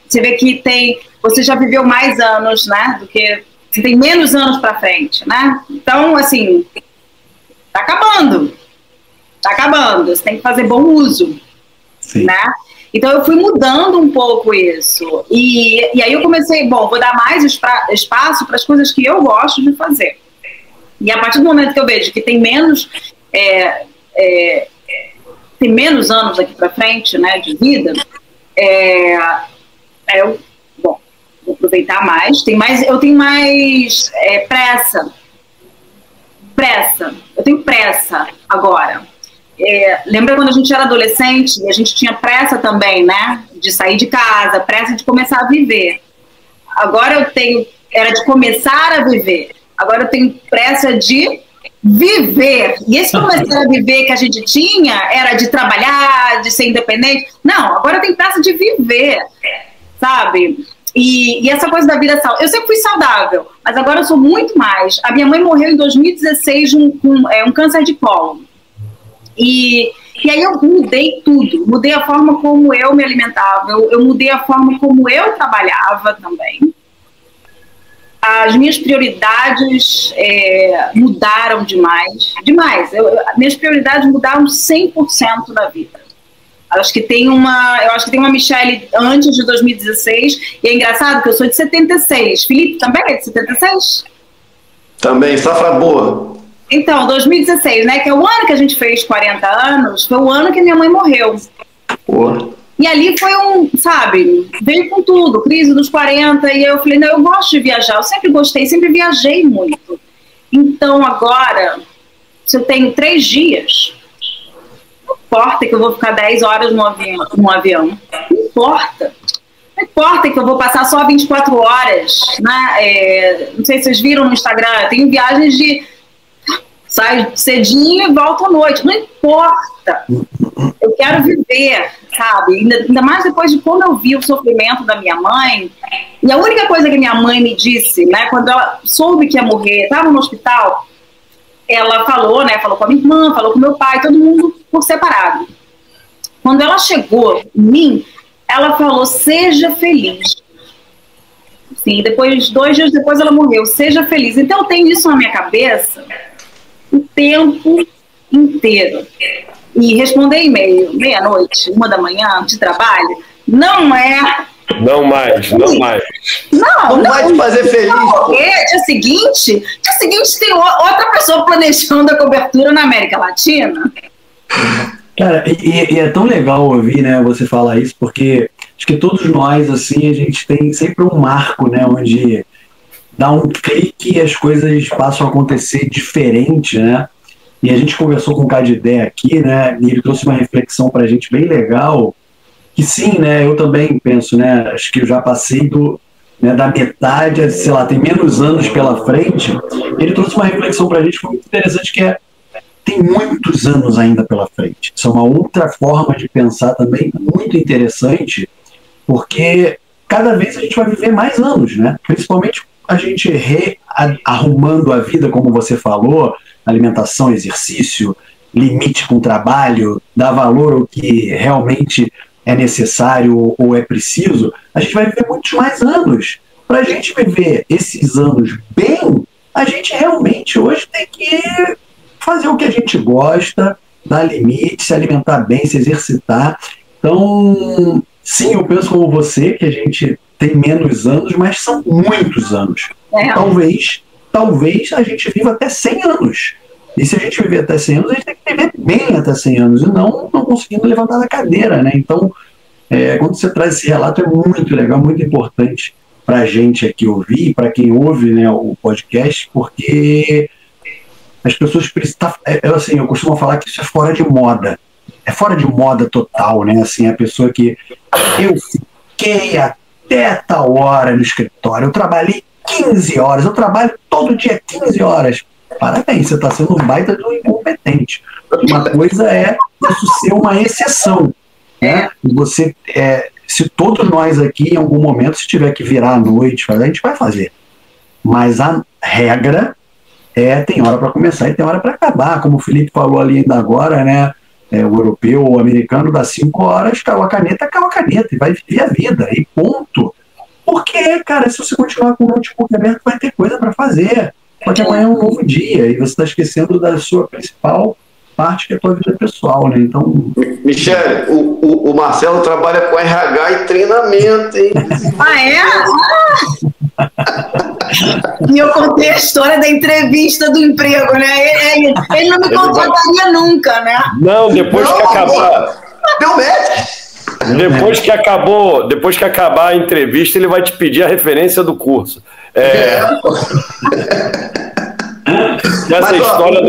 você vê que você já viveu mais anos, né, do que, você tem menos anos para frente, né, então, assim, tá acabando, você tem que fazer bom uso. Sim. Né, então eu fui mudando um pouco isso, e aí eu comecei, vou dar mais espaço para as coisas que eu gosto de fazer. E a partir do momento que eu vejo que tem menos anos daqui para frente, né, de vida, eu vou aproveitar mais. Eu tenho mais pressa. Eu tenho pressa agora. Lembra quando a gente era adolescente e a gente tinha pressa também, né, de sair de casa, pressa de começar a viver. Agora era de começar a viver. Agora eu tenho pressa de viver. E esse começar a viver que a gente tinha era de trabalhar, de ser independente. Não, agora eu tenho pressa de viver, sabe? E essa coisa da vida saudável. Eu sempre fui saudável, mas agora eu sou muito mais. A minha mãe morreu em 2016 com um câncer de colo. E aí eu mudei tudo. Mudei a forma como eu me alimentava. Eu mudei a forma como eu trabalhava também. As minhas prioridades mudaram demais. Minhas prioridades mudaram 100% da vida. Eu acho que tem uma Michele antes de 2016, e é engraçado que eu sou de 76. Felipe também é de 76? Também, safra boa. Então, 2016, né, que é o ano que a gente fez 40 anos, foi o ano que minha mãe morreu. Boa. E ali foi veio com tudo, crise dos 40, e eu falei, não, eu gosto de viajar, eu sempre gostei, sempre viajei muito. Então agora, se eu tenho 3 dias, não importa que eu vou ficar 10 horas no avião, não importa que eu vou passar só 24 horas, né? Não sei se vocês viram no Instagram, eu tenho viagens de saio cedinho e volto à noite, não importa. Eu quero viver, sabe? Ainda mais depois de quando eu vi o sofrimento da minha mãe. E a única coisa que minha mãe me disse, né, quando ela soube que ia morrer, estava no hospital, ela falou, né, falou com a minha irmã, falou com meu pai, todo mundo por separado. Quando ela chegou em mim, ela falou, seja feliz. Sim, 2 dias depois ela morreu, seja feliz. Então eu tenho isso na minha cabeça o tempo inteiro. E responder e-mail meia-noite, 1 da manhã, de trabalho, não é... Não mais. Não vai te fazer feliz. Dia seguinte tem outra pessoa planejando a cobertura na América Latina. Cara, e é tão legal ouvir, né, você falar isso, porque acho que todos nós, assim, a gente tem sempre um marco, né, onde dá um clique e as coisas passam a acontecer diferente, né? E a gente conversou com o Cadidé aqui, né? E ele trouxe uma reflexão para a gente bem legal. Que sim, né? Eu também penso, né? Acho que eu já passei da metade, sei lá, tem menos anos pela frente. Ele trouxe uma reflexão para a gente muito interessante, que tem muitos anos ainda pela frente. Isso é uma outra forma de pensar também muito interessante, porque cada vez a gente vai viver mais anos, né? Principalmente a gente arrumando a vida, como você falou, alimentação, exercício, limite com o trabalho, dar valor ao que realmente é necessário ou é preciso, a gente vai viver muitos mais anos. Para a gente viver esses anos bem, a gente realmente hoje tem que fazer o que a gente gosta, dar limite, se alimentar bem, se exercitar. Então, sim, eu penso como você, que a gente tem menos anos, mas são muitos anos. Talvez a gente viva até 100 anos. E se a gente viver até 100 anos, a gente tem que viver bem até 100 anos, e não conseguindo levantar da cadeira, né? Então, quando você traz esse relato, é muito legal, muito importante para a gente aqui ouvir, para quem ouve, né, o podcast, porque as pessoas precisam... Assim, eu costumo falar que isso é fora de moda. É fora de moda total, né? Assim, a pessoa que... Eu fiquei até tal hora no escritório, eu trabalhei 15 horas, eu trabalho todo dia 15 horas. Parabéns, você está sendo um baita de um incompetente. Uma coisa é isso ser uma exceção, né? Você, se todos nós aqui, em algum momento, se tiver que virar à noite, a gente vai fazer. Mas a regra tem hora para começar e tem hora para acabar. Como o Felipe falou ali ainda agora, né? O europeu ou o americano dá 5 horas, caiu a caneta, e vai viver a vida, e ponto. Porque, cara, se você continuar com o notebook aberto, vai ter coisa para fazer. Porque amanhã é um novo dia e você está esquecendo da sua principal parte, que é a tua vida pessoal, né? Então... Michele, o Marcelo trabalha com RH e treinamento, hein? E eu contei a história da entrevista do emprego, né? Ele não me contrataria nunca, né? Não, depois que acabar... Deu match! Depois que acabar a entrevista, ele vai te pedir a referência do curso. Essa história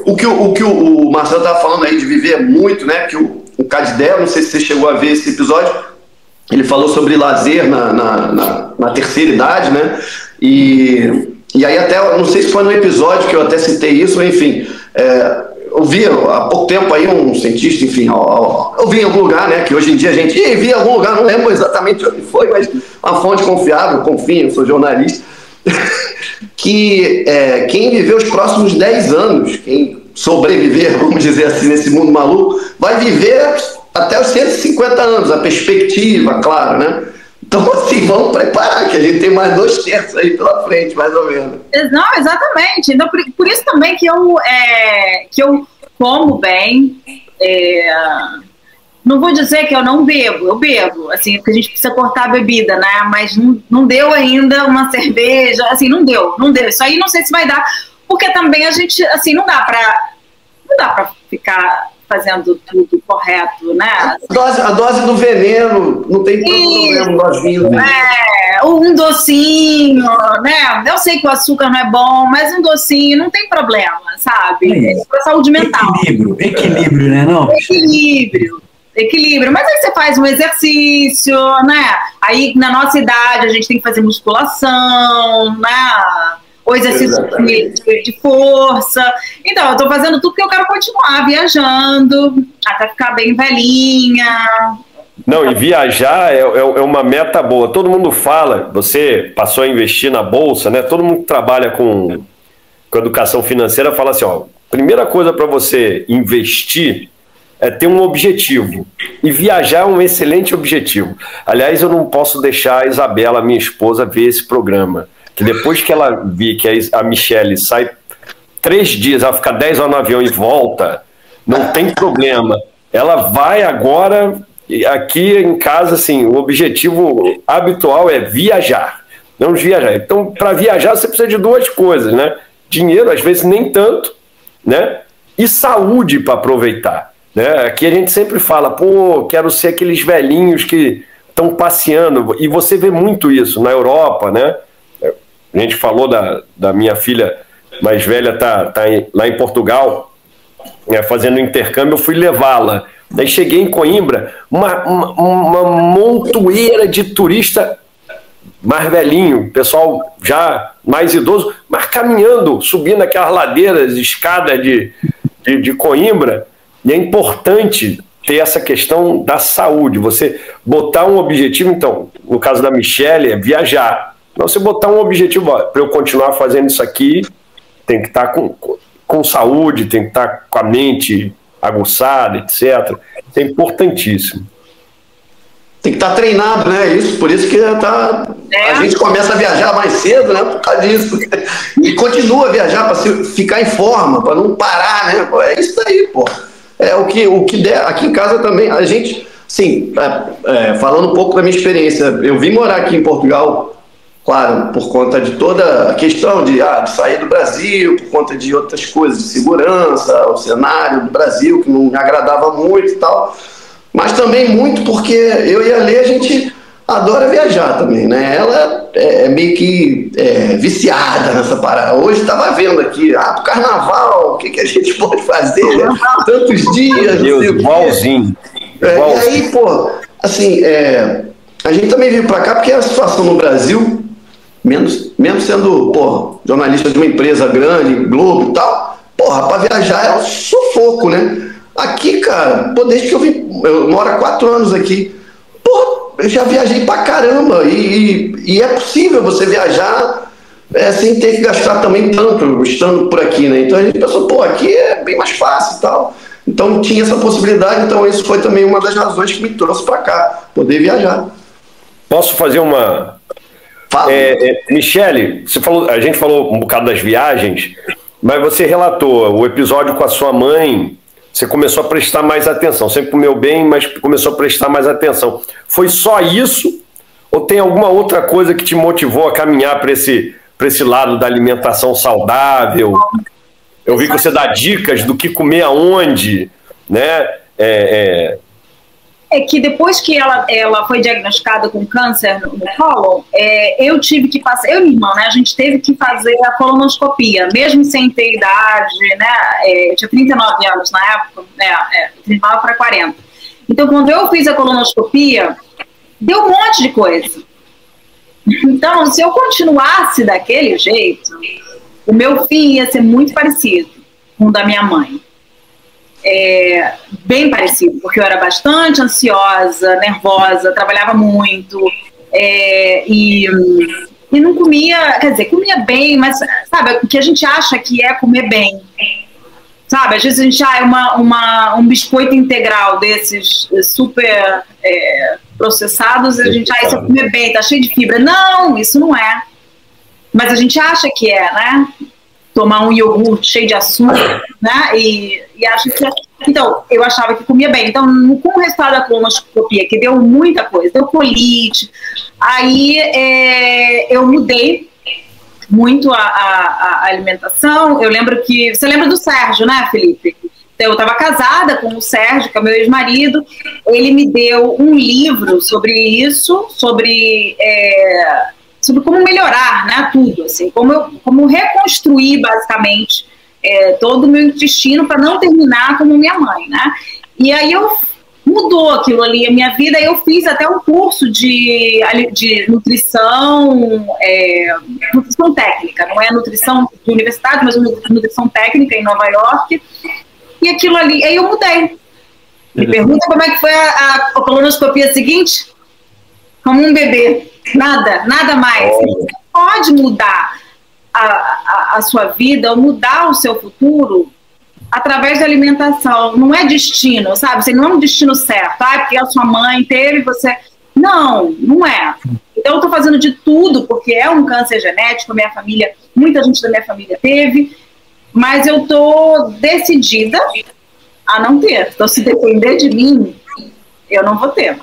o que o Marcelo estava falando aí de viver muito, né? Que o Cadidé, não sei se você chegou a ver esse episódio, ele falou sobre lazer na terceira idade, né? E aí até, não sei se foi no episódio que eu até citei isso, enfim... eu vi há pouco tempo aí um cientista, enfim, eu vi em algum lugar, né, que hoje em dia a gente vi em algum lugar, não lembro exatamente onde foi, mas uma fonte confiável, confio, eu sou jornalista, que quem viver os próximos 10 anos, quem sobreviver, vamos dizer assim, nesse mundo maluco, vai viver até os 150 anos, a perspectiva, claro, né? Então, assim, vamos preparar, que a gente tem mais 2 terços aí pela frente, mais ou menos. Não, exatamente. Então, por isso também que eu como bem. Não vou dizer que eu não bebo, eu bebo, assim, porque a gente precisa cortar a bebida, né? Mas não deu ainda uma cerveja, assim, não deu. Isso aí não sei se vai dar, porque também a gente, assim, não dá pra ficar fazendo tudo correto, né? A dose do veneno, não tem problema, um docinho, né? Eu sei que o açúcar não é bom, mas um docinho não tem problema, sabe? É pra saúde mental. Equilíbrio, né? Não? Equilíbrio. Mas aí você faz um exercício, né? Aí na nossa idade a gente tem que fazer musculação, né? Ou exercício de força. Então, eu tô fazendo tudo porque eu quero continuar viajando, até ficar bem velhinha. Não, e viajar é uma meta boa. Todo mundo fala, você passou a investir na bolsa, né? Todo mundo que trabalha com educação financeira fala assim, primeira coisa para você investir é ter um objetivo. E viajar é um excelente objetivo. Aliás, eu não posso deixar a Isabela, minha esposa, ver esse programa. Que depois que ela vir que a Michele sai 3 dias, ela fica 10 horas no avião e volta, não tem problema. Ela vai agora, aqui em casa, assim, o objetivo habitual é viajar. Vamos viajar. Então, para viajar, você precisa de 2 coisas, né? Dinheiro, às vezes nem tanto, né? E saúde para aproveitar. Né? Aqui a gente sempre fala, quero ser aqueles velhinhos que estão passeando. E você vê muito isso na Europa, né? A gente falou da minha filha mais velha, tá lá em Portugal, fazendo intercâmbio, eu fui levá-la. Daí cheguei em Coimbra, uma montoeira de turista mais velhinho, pessoal já mais idoso, mas caminhando, subindo aquelas ladeiras, escadas de Coimbra. E é importante ter essa questão da saúde, você botar um objetivo. Então, no caso da Michele, é viajar. Você botar um objetivo, para eu continuar fazendo isso aqui, tem que estar com saúde, tem que estar com a mente aguçada, etc. Isso é importantíssimo. Tem que estar treinado, né? Por isso que a gente começa a viajar mais cedo, né? Por causa disso. E continua a viajar para ficar em forma, para não parar, né? Pô, é isso aí, pô. É o que der. Aqui em casa também, a gente, sim, falando um pouco da minha experiência, eu vim morar aqui em Portugal, claro, por conta de toda a questão de sair do Brasil, por conta de outras coisas, de segurança, o cenário do Brasil, que não me agradava muito e tal. Mas também muito porque eu e a Lê, a gente adora viajar também, né? Ela é meio que viciada nessa parada. Hoje estava vendo aqui, pro carnaval, o que a gente pode fazer? Tantos dias. Igualzinho. E aí, pô, assim, a gente também veio para cá porque a situação no Brasil, mesmo sendo, pô, jornalista de uma empresa grande, Globo e tal, porra, para viajar é um sufoco, né? Aqui, cara, pô, desde que eu moro há 4 anos aqui, pô, eu já viajei pra caramba, e é possível você viajar sem ter que gastar também tanto, estando por aqui, né? Então a gente pensou, pô, aqui é bem mais fácil e tal. Então tinha essa possibilidade, então isso foi também uma das razões que me trouxe pra cá, poder viajar. Posso fazer uma... Fala. Michele, a gente falou um bocado das viagens, mas você relatou o episódio com a sua mãe. Você começou a prestar mais atenção. Sempre comeu bem, mas começou a prestar mais atenção. Foi só isso? Ou tem alguma outra coisa que te motivou a caminhar para esse lado da alimentação saudável? Eu vi que você dá dicas do que comer aonde, né? É que depois que ela foi diagnosticada com câncer no cólon, eu tive que passar, eu e minha irmã, né, a gente teve que fazer a colonoscopia, mesmo sem ter idade, né, eu tinha 39 anos na época, 39 para 40. Então, quando eu fiz a colonoscopia, deu um monte de coisa. Então, se eu continuasse daquele jeito, o meu fim ia ser muito parecido com o da minha mãe. Bem parecido, porque eu era bastante ansiosa, nervosa, trabalhava muito e não comia, quer dizer, comia bem, mas sabe, o que a gente acha que é comer bem, sabe, às vezes a gente um biscoito integral desses super processados, a gente isso é comer bem, tá cheio de fibra. Não, isso não é, mas a gente acha que né? Tomar um iogurte cheio de açúcar, né? E acho que... Então, eu achava que comia bem. Então, com o resultado da colonoscopia, que deu muita coisa, deu colite, aí eu mudei muito a alimentação. Eu lembro que... Você lembra do Sérgio, né, Felipe? Então, eu estava casada com o Sérgio, que é meu ex-marido. Ele me deu um livro sobre isso, sobre como melhorar, né, tudo, assim, como reconstruir, basicamente, todo o meu intestino para não terminar como minha mãe, né, e aí mudou aquilo ali, a minha vida. Eu fiz até um curso de nutrição, nutrição técnica, não é nutrição de universidade, mas nutrição técnica em Nova York, e aquilo ali, aí eu mudei. Me pergunta como é que foi a colonoscopia seguinte? Como um bebê. Nada mais. Você pode mudar a sua vida, ou mudar o seu futuro através da alimentação. Não é destino, sabe? Você não é um destino certo. Porque a sua mãe teve, você... Não é. Então eu tô fazendo de tudo, porque é um câncer genético, minha família, muita gente da minha família teve, mas eu tô decidida a não ter. Então, se depender de mim, eu não vou ter.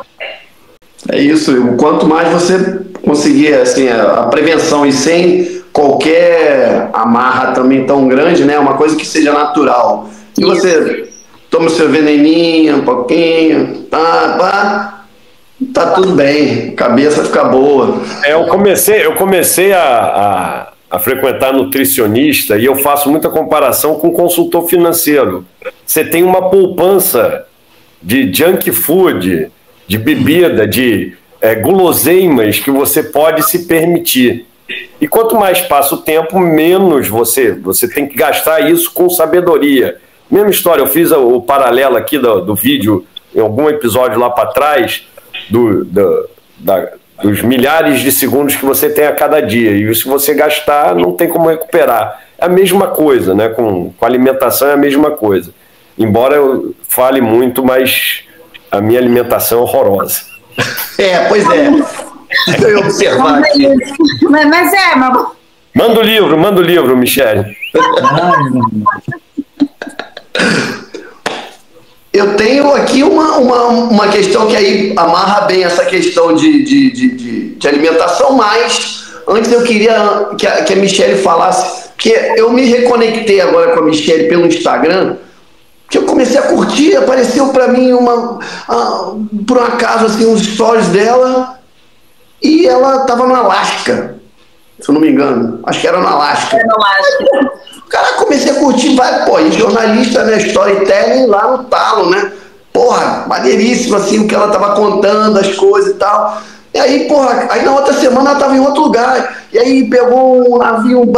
É isso, quanto mais você conseguir assim, a prevenção e sem qualquer amarra também tão grande, né? Uma coisa que seja natural. E você toma o seu veneninho, um pouquinho, tá tudo bem, a cabeça fica boa. Eu comecei a a frequentar nutricionista e eu faço muita comparação com consultor financeiro. Você tem uma poupança de junk food, de bebida, de guloseimas que você pode se permitir. E quanto mais passa o tempo, menos você tem que gastar isso com sabedoria. Mesma história, eu fiz o paralelo aqui do vídeo, em algum episódio lá para trás, dos milhares de segundos que você tem a cada dia. E se você gastar, não tem como recuperar. É a mesma coisa, né? Com alimentação é a mesma coisa. Embora eu fale muito, mas a minha alimentação é horrorosa. Pois é. Eu ia observar aqui. Mas Manda o livro, Michele. Eu tenho aqui uma questão que aí amarra bem essa questão de alimentação, mas antes eu queria que a Michele falasse, porque eu me reconectei agora com a Michele pelo Instagram, que eu comecei a curtir, apareceu para mim por um acaso assim, uns stories dela, e ela estava no Alasca, se eu não me engano, acho que era no Alasca. Cara, comecei a curtir, e jornalista, né, storytelling lá no talo, né, porra, maneiríssimo, assim, o que ela tava contando, as coisas e tal, e aí, porra, aí na outra semana ela tava em outro lugar, e aí pegou um navio,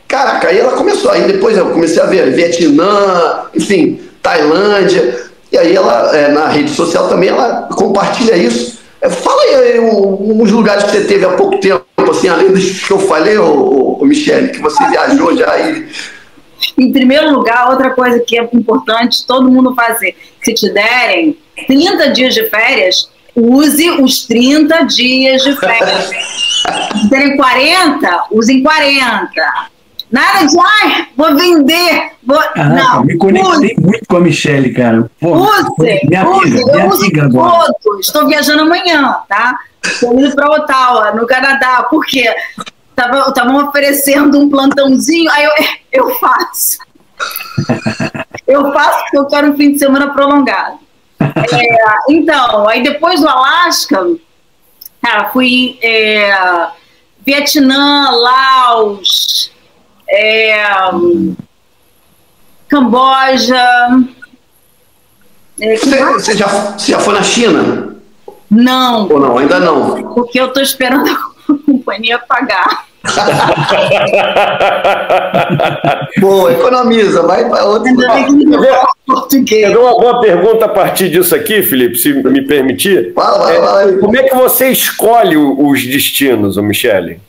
caraca, aí ela começou, aí depois eu comecei a ver Vietnã, enfim, Tailândia, e aí ela, na rede social também, ela compartilha isso. Fala aí uns lugares que você teve há pouco tempo, assim, além dos que eu falei, Michele, que você viajou já aí. Em primeiro lugar, outra coisa que é importante todo mundo fazer, se te derem 30 dias de férias, use os 30 dias de férias. Se terem 40, usem 40. Nada de, vou vender. Não, me conectei muito com a Michele, cara. Minha amiga agora. Estou viajando amanhã, tá? Estou indo para Ottawa, no Canadá. Por quê? Estavam oferecendo um plantãozinho, aí eu faço. Eu faço porque eu quero um fim de semana prolongado. Então, aí depois do Alasca, fui Vietnã, Laos, Camboja. Você já foi na China? Não. Ou não? Ainda não? Porque eu estou esperando a companhia pagar. Boa, economiza, vai para outro. Pegou alguma pergunta a partir disso aqui, Felipe, se me permitir? Fala. Como é que você escolhe os destinos, Michele?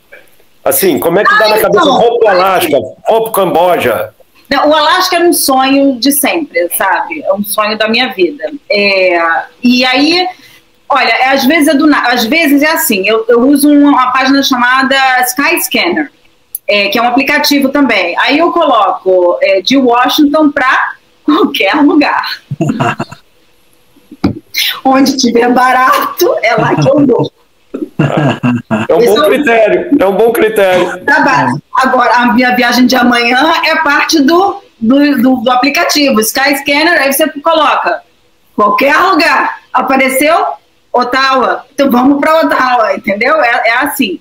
Assim, como é que dá na cabeça? Vou para o Alasca, vou para o Camboja. Não, o Alasca era um sonho de sempre, sabe? É um sonho da minha vida. E aí, olha, às vezes é assim, eu uso uma página chamada Skyscanner, que é um aplicativo também. Aí eu coloco de Washington para qualquer lugar. Onde tiver barato, é lá que eu vou. É um bom critério. Tá bom. Agora, a minha viagem de amanhã é parte do aplicativo Skyscanner, aí você coloca qualquer lugar. Apareceu Ottawa, então vamos para Ottawa, entendeu? É assim.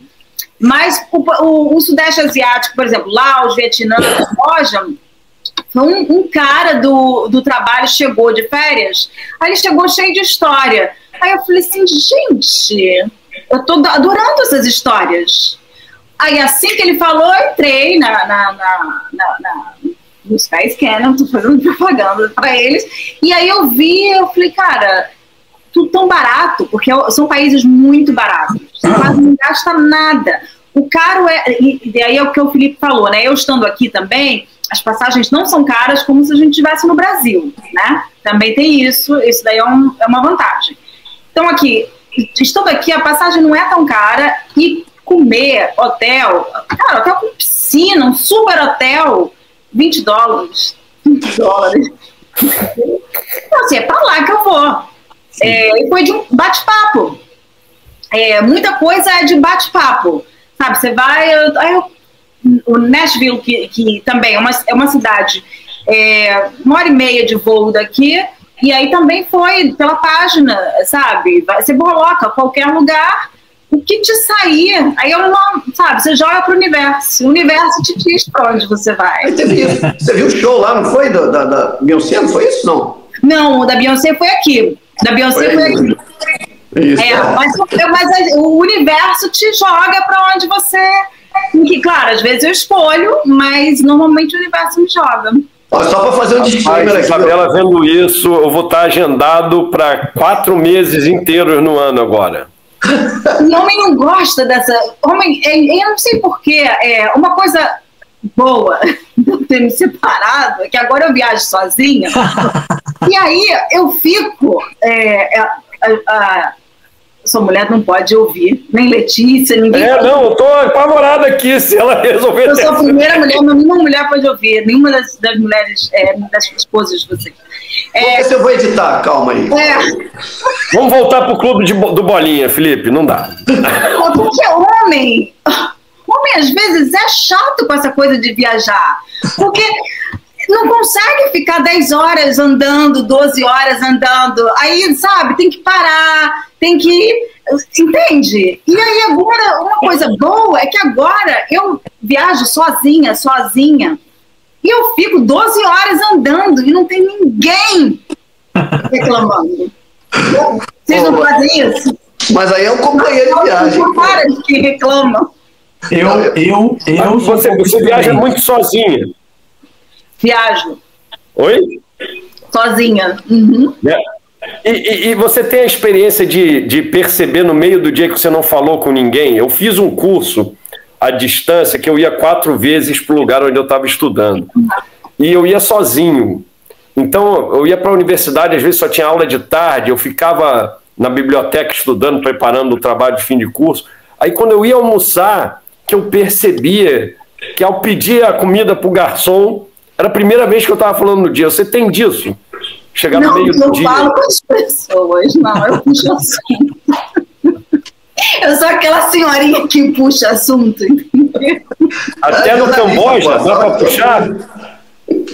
Mas o Sudeste Asiático, por exemplo, Laos, Vietnã, Camboja, um cara do trabalho chegou de férias, aí ele chegou cheio de história. Aí eu falei assim, gente, eu tô adorando essas histórias. Aí assim que ele falou, eu entrei no Skyscanner, tô fazendo propaganda para eles, e aí eu falei, cara, tudo tão barato, porque são países muito baratos, você quase não gasta nada. O caro e aí é o que o Felipe falou, né? Eu estando aqui também, as passagens não são caras como se a gente estivesse no Brasil, né? Também tem isso daí é uma vantagem. Então aqui, estando aqui, a passagem não é tão cara e comer, hotel com piscina, um super hotel, $20. Então assim, é pra lá que eu vou. E foi de um bate-papo. Muita coisa é de bate-papo. Sabe, você vai... o Nashville, que também é uma cidade 1h30 de voo daqui, e aí também foi pela página, sabe? Você coloca qualquer lugar o que te sair. Aí eu não, sabe, você joga pro universo. O universo te diz pra onde você vai. Você viu o show lá, não foi? Da Beyoncé, não foi isso, não? Não, o da Beyoncé foi aqui. Da Beyoncé foi aqui. Isso, mas o universo te joga pra onde você... Que, claro, às vezes eu escolho, mas normalmente o universo me joga. Só para fazer um disclaimer aqui. Isabela, vendo isso, eu vou estar agendado para 4 meses inteiros no ano agora. O homem não gosta dessa... Homem, eu não sei porquê. Uma coisa boa de eu ter me separado é que agora eu viajo sozinha. E aí eu fico... Sua mulher não pode ouvir, nem Letícia, ninguém. Não, eu tô apavorada aqui se ela resolver. Eu sou a primeira mulher, nenhuma mulher pode ouvir, nenhuma das mulheres, das esposas de vocês. Se eu vou editar, calma aí. Vamos voltar pro clube do Bolinha, Felipe, não dá. Porque homem às vezes é chato com essa coisa de viajar, porque não consegue ficar 10 horas andando, 12 horas andando, aí, sabe, tem que parar, tem que... Entende? E aí agora, uma coisa boa é que agora eu viajo sozinha, e eu fico 12 horas andando e não tem ninguém reclamando. Vocês não fazem isso? Mas aí é um companheiro de viagem. Não para de que reclamam. Você viaja muito sozinha. Viajo. Oi? Sozinha. Uhum. E você tem a experiência de perceber no meio do dia que você não falou com ninguém? Eu fiz um curso à distância que eu ia 4 vezes para o lugar onde eu estava estudando. E eu ia sozinho. Então, eu ia para a universidade, às vezes só tinha aula de tarde, eu ficava na biblioteca estudando, preparando o trabalho de fim de curso. Aí, quando eu ia almoçar, que eu percebia que ao pedir a comida para o garçom, era a primeira vez que eu estava falando no dia. Você tem disso? Chegar no meio do dia. Não, eu falo com as pessoas, não, eu puxo assunto. Eu sou aquela senhorinha que puxa assunto, entendeu? Até no Camboja dá para puxar?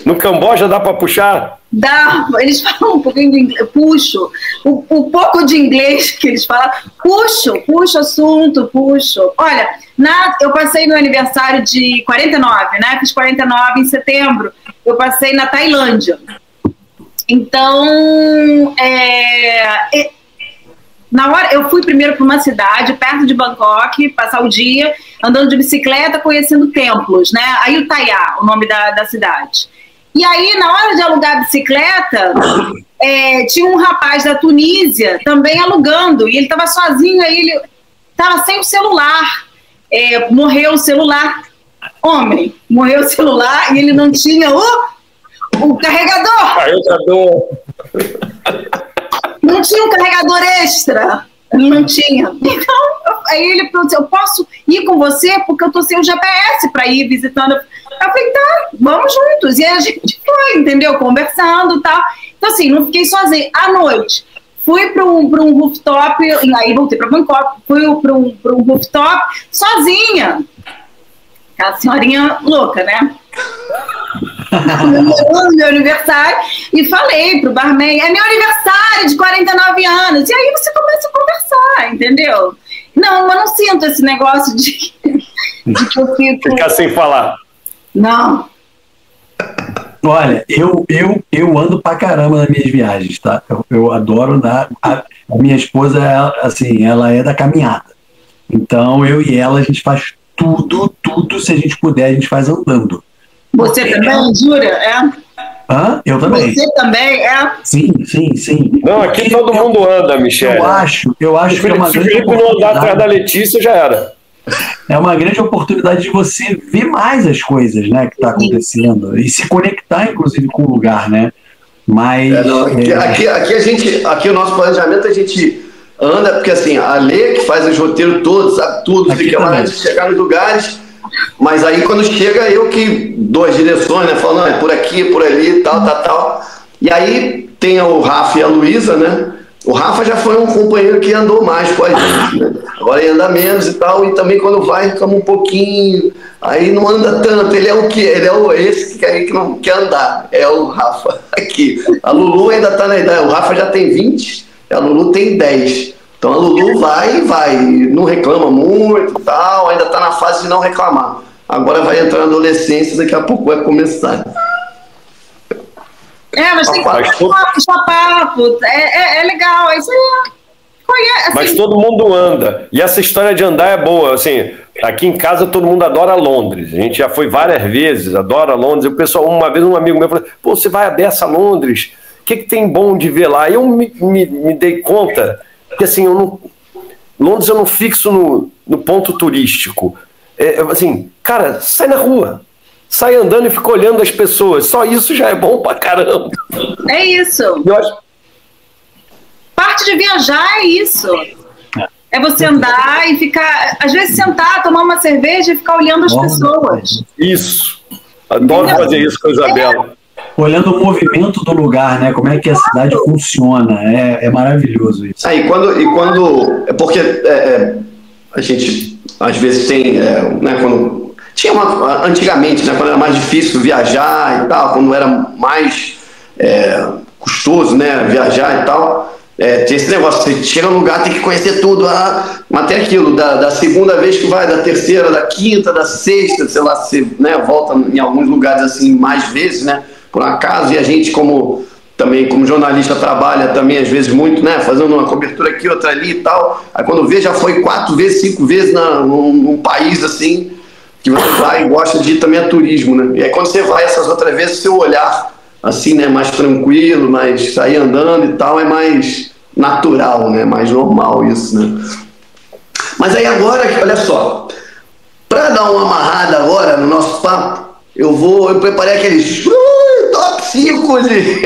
No Camboja dá para puxar? Dá, eles falam um pouquinho de inglês, puxo. O pouco de inglês que eles falam, puxo assunto, puxo. Olha, eu passei meu aniversário de 49, né? Fiz 49 em setembro. Eu passei na Tailândia. Então, na hora, eu fui primeiro para uma cidade perto de Bangkok, passar o dia andando de bicicleta, conhecendo templos, né? Ayutthaya, o nome da cidade. E aí, na hora de alugar a bicicleta, tinha um rapaz da Tunísia também alugando, e ele estava sozinho, aí ele estava sem o celular. Morreu o celular. Homem, morreu o celular e ele não tinha o carregador. Não tinha um carregador extra. Não tinha. Então, aí ele falou assim, eu posso ir com você porque eu tô sem o GPS para ir visitando. Eu falei, tá, vamos juntos. E aí a gente foi, entendeu? Conversando e tal. Então, assim, não fiquei sozinha. À noite, fui para um rooftop, aí voltei para Bangkok, fui para um rooftop sozinha. Aquela senhorinha louca, né? Meu aniversário, e falei pro barman, é meu aniversário de 49 anos, e aí você começa a conversar, entendeu? Não, mas não sinto esse negócio de que eu fico... Ficar sem falar. Não. Olha, eu ando pra caramba nas minhas viagens, tá? Eu adoro andar. A minha esposa, assim, ela é da caminhada. Então, eu e ela, a gente faz tudo, se a gente puder, a gente faz andando. Você também, jura? Eu também. Você também, Sim. Não, aqui todo mundo anda, Michele. Eu acho que é uma grande oportunidade. Se o Felipe não andar atrás da Letícia, já era. É uma grande oportunidade de você ver mais as coisas, né, que está acontecendo e se conectar, inclusive, com o lugar, né? Mas aqui o nosso planejamento a gente anda porque assim a Lê que faz os roteiros todos, sabe tudo, fica mais de chegar nos lugares. Mas aí quando chega eu que dou as direções, né? Falando, é por aqui, por ali, tal. E aí tem o Rafa e a Luísa, né? O Rafa já foi um companheiro que andou mais com a gente, né? Agora ele anda menos e tal, e também quando vai, ficamos um pouquinho, aí não anda tanto, ele é o que? Ele é esse que não quer andar, é o Rafa aqui. A Lulu ainda tá na idade, o Rafa já tem 20, a Lulu tem 10. Então a Lulu vai, não reclama muito e tal, ainda está na fase de não reclamar. Agora vai entrar na adolescência, daqui a pouco vai começar. Mas tem que puxar papo, é legal, isso aí assim. Mas todo mundo anda, e essa história de andar é boa, assim, aqui em casa todo mundo adora Londres, a gente já foi várias vezes, adora Londres, o pessoal, uma vez um amigo meu falou, pô, você vai a beça a Londres, o que tem bom de ver lá? E eu me dei conta que assim, Londres eu não fixo no ponto turístico, assim, cara, sai na rua, sai andando e fica olhando as pessoas, só isso já é bom pra caramba. É isso. Eu acho... Parte de viajar é isso. É você andar e ficar, às vezes sentar, tomar uma cerveja e ficar olhando as pessoas. Isso. Adoro fazer isso com a Isabela. Olhando o movimento do lugar, né? Como é que a cidade funciona. É maravilhoso isso. E quando é porque a gente às vezes tem, né, quando tinha antigamente, né, quando era mais difícil viajar e tal, quando era mais custoso, né, viajar e tal. Tem esse negócio, você chega no lugar, tem que conhecer tudo, mas tem aquilo, da segunda vez que vai, da terceira, da quinta, da sexta, sei lá, você, né, volta em alguns lugares assim mais vezes, né, por acaso, e a gente como jornalista trabalha também às vezes muito, né, fazendo uma cobertura aqui, outra ali e tal, aí quando vê já foi 4 vezes, 5 vezes num país assim, que você vai e gosta de ir também a turismo, né, e aí quando você vai essas outras vezes, seu olhar assim, né, mais tranquilo, mais sair andando e tal, é mais natural, né, mais normal isso, né. Mas aí agora, olha só, para dar uma amarrada agora no nosso papo, eu preparei aqueles top 5 de...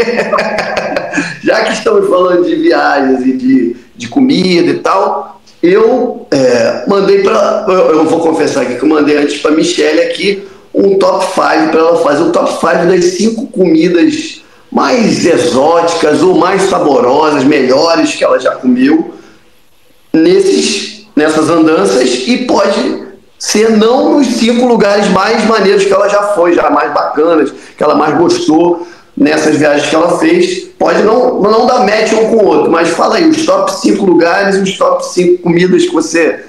já que estamos falando de viagens e de comida e tal, eu mandei eu vou confessar aqui que eu mandei antes para Michelle aqui um top 5 para ela fazer um top 5 das 5 comidas mais exóticas ou mais saborosas, melhores que ela já comeu nessas andanças, e pode ser não nos 5 lugares mais maneiros que ela já foi, já mais bacanas, que ela mais gostou nessas viagens que ela fez. Pode não dar match um com o outro, mas fala aí os top 5 lugares e os top 5 comidas que você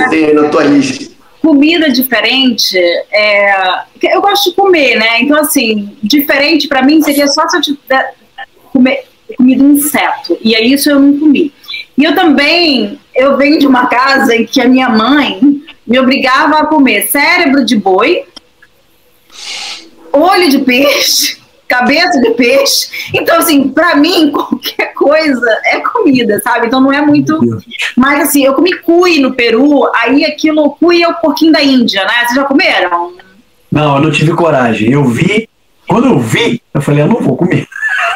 tem aí na tua lista. Comida diferente, eu gosto de comer, né? Então, assim, diferente pra mim seria só se eu tiver comido inseto. E aí isso eu não comi. E eu venho de uma casa em que a minha mãe me obrigava a comer cérebro de boi, olho de peixe, cabeça de peixe. Então, assim, pra mim, qualquer coisa é comida, sabe? Então não é muito... Mas, assim, eu comi cuy no Peru, aí cuy é o porquinho da Índia, né? Vocês já comeram? Não, eu não tive coragem. Quando eu vi, eu falei, eu não vou comer.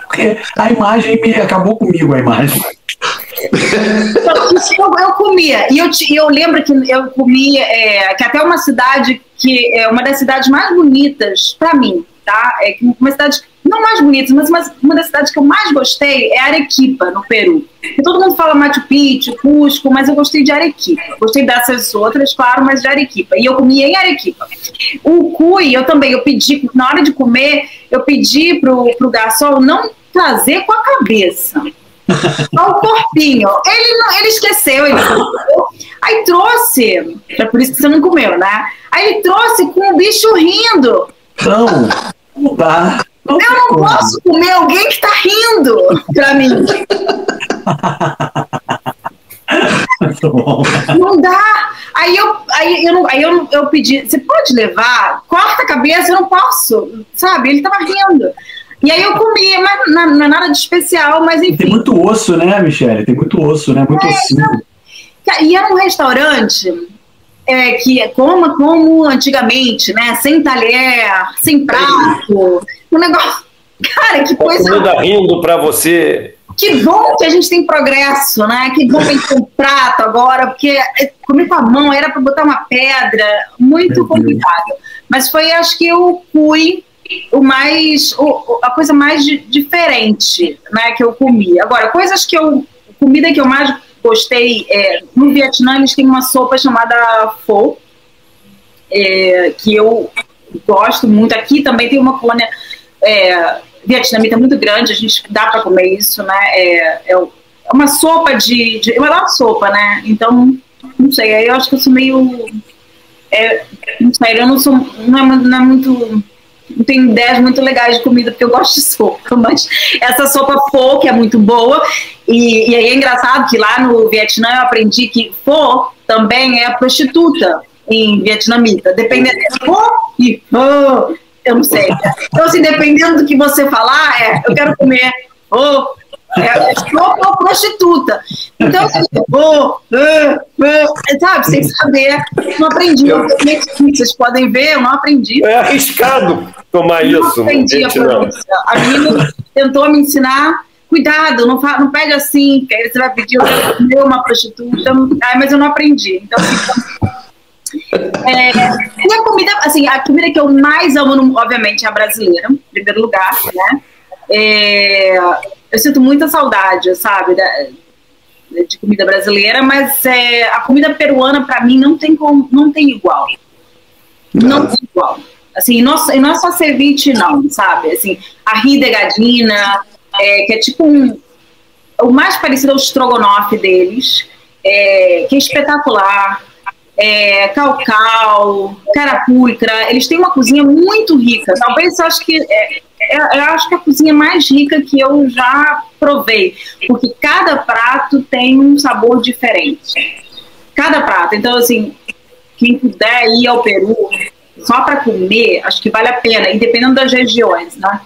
Porque a imagem acabou comigo, a imagem. Eu comia, e eu lembro que eu comia, que até uma cidade que é uma das cidades mais bonitas pra mim, tá? Uma cidade, não mais bonita, mas uma das cidades que eu mais gostei é Arequipa, no Peru. E todo mundo fala Machu Picchu, Cusco, mas eu gostei de Arequipa. Gostei dessas outras, claro, mas de Arequipa. E eu comia em Arequipa. O cuy, eu pedi, na hora de comer, eu pedi pro garçom não trazer com a cabeça. Só o corpinho. Ele esqueceu, aí trouxe, é por isso que você não comeu, né? Aí ele trouxe com o bicho rindo. Não dá. Eu não posso comer alguém que tá rindo pra mim. Não dá. Aí eu pedi, você pode levar? Corta a cabeça, eu não posso, sabe? Ele tava rindo. E aí eu comi, mas não é nada de especial, mas enfim. Tem muito osso, né, Michelle? Tem muito osso, né? Muito ossinho. E era um restaurante que como antigamente, né? Sem talher, sem prato. Um negócio... Cara, que coisa... Comida rindo pra você. Que bom que a gente tem progresso, né? Que bom que a gente tem um prato agora, porque comer com a mão era pra botar uma pedra. Muito complicado. Mas foi, acho que eu fui... a coisa mais diferente, né, que eu comi. Agora, comida que eu mais gostei, no Vietnã eles têm uma sopa chamada pho, que eu gosto muito. Aqui também tem uma colônia vietnamita muito grande, a gente dá para comer isso, né, uma sopa eu adoro sopa, né? Então, não sei, aí eu acho que eu sou meio... não sei, eu não sou... Não é muito... Não tenho ideias muito legais de comida, porque eu gosto de sopa, mas essa sopa pho, que é muito boa, e aí é engraçado que lá no Vietnã eu aprendi que pho também é prostituta em vietnamita, dependendo de pho e pho, eu não sei. Então, assim, dependendo do que você falar, eu quero comer pho, sopa ou prostituta. Então, sabe, sem saber, não aprendi. Vocês podem ver, eu não aprendi. É arriscado tomar eu isso. Não aprendi a pronúncia. A menina tentou me ensinar, cuidado, não pede assim, que aí você vai pedir uma prostituta. Mas eu não aprendi. Então, e a comida, assim, a comida que eu mais amo, obviamente, é a brasileira, em primeiro lugar, né? Eu sinto muita saudade, sabe, de comida brasileira, mas a comida peruana, para mim, não tem igual. Não tem igual. Assim, não é só ceviche, não, sabe? Assim, ají de gadina, que é tipo o mais parecido ao estrogonofe deles, que é espetacular. Caucau, carapulcra, eles têm uma cozinha muito rica. Talvez eu acho que a cozinha mais rica que eu já provei, porque cada prato tem um sabor diferente. Cada prato. Então, assim, quem puder ir ao Peru só para comer, acho que vale a pena, e dependendo das regiões, né?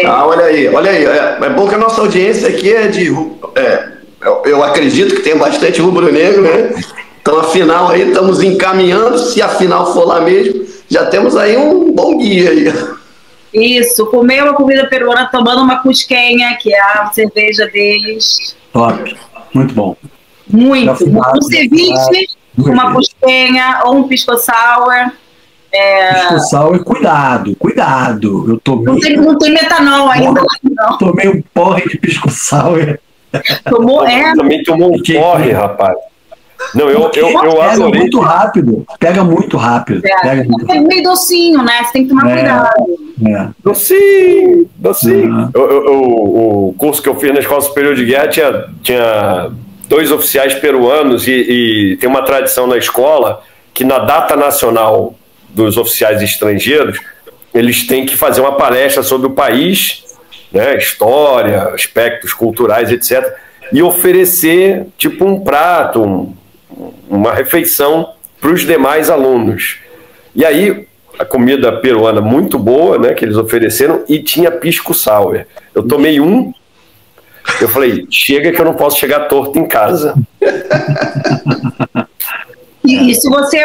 Olha aí. É bom que a nossa audiência aqui é de... eu acredito que tem bastante rubro-negro, né? Então, afinal, aí estamos encaminhando. Se a final for lá mesmo, já temos aí um bom guia aí. Isso, comer uma comida peruana tomando uma cusquenha, que é a cerveja deles. Top, muito bom. Muito. Um ceviche, uma cusquenha ou um pisco sour. Pisco sour, cuidado. Eu tomei... Não tem metanol ainda. Não. Tomei um porre de pisco sour. Também tomou um porre, rapaz. Não, eu adorei. Pega muito rápido. É meio docinho, né? Você tem que tomar cuidado. Docinho. O curso que eu fiz na Escola Superior de Guerra tinha 2 oficiais peruanos e tem uma tradição na escola que na data nacional dos oficiais estrangeiros eles têm que fazer uma palestra sobre o país, né, história, aspectos culturais, etc., e oferecer tipo um prato, uma refeição para os demais alunos. E aí, a comida peruana muito boa, né, que eles ofereceram, e tinha pisco sour. Eu tomei um, eu falei, chega que eu não posso chegar torto em casa. E se você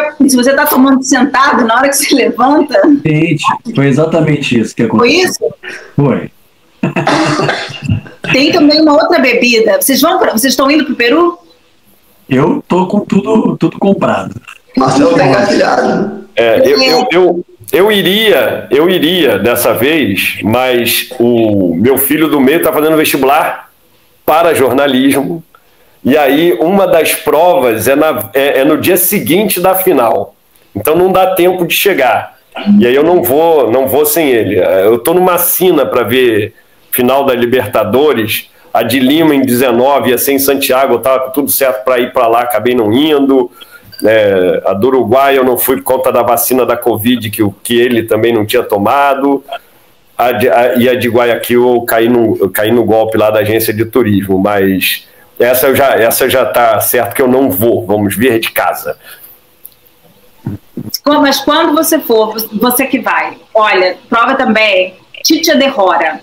está tomando sentado, na hora que se levanta... Gente, foi exatamente isso que aconteceu. Foi isso? Foi. Tem também uma outra bebida. Vocês estão indo para o Peru? Eu tô com tudo comprado. Marcelo tá engatilhado. Eu iria dessa vez, mas o meu filho do meio está fazendo vestibular para jornalismo, e aí uma das provas é no dia seguinte da final, então não dá tempo de chegar, e aí eu não vou sem ele. Eu estou numa sina para ver final da Libertadores. A de Lima em 19 ia ser em Santiago, estava tudo certo para ir para lá, acabei não indo. A do Uruguai eu não fui por conta da vacina da Covid, que ele também não tinha tomado. E a de Guayaquil eu caí no golpe lá da agência de turismo, mas essa já está certo que eu não vou, vamos ver de casa. Mas quando você for, você que vai, olha, prova também chicha de jora,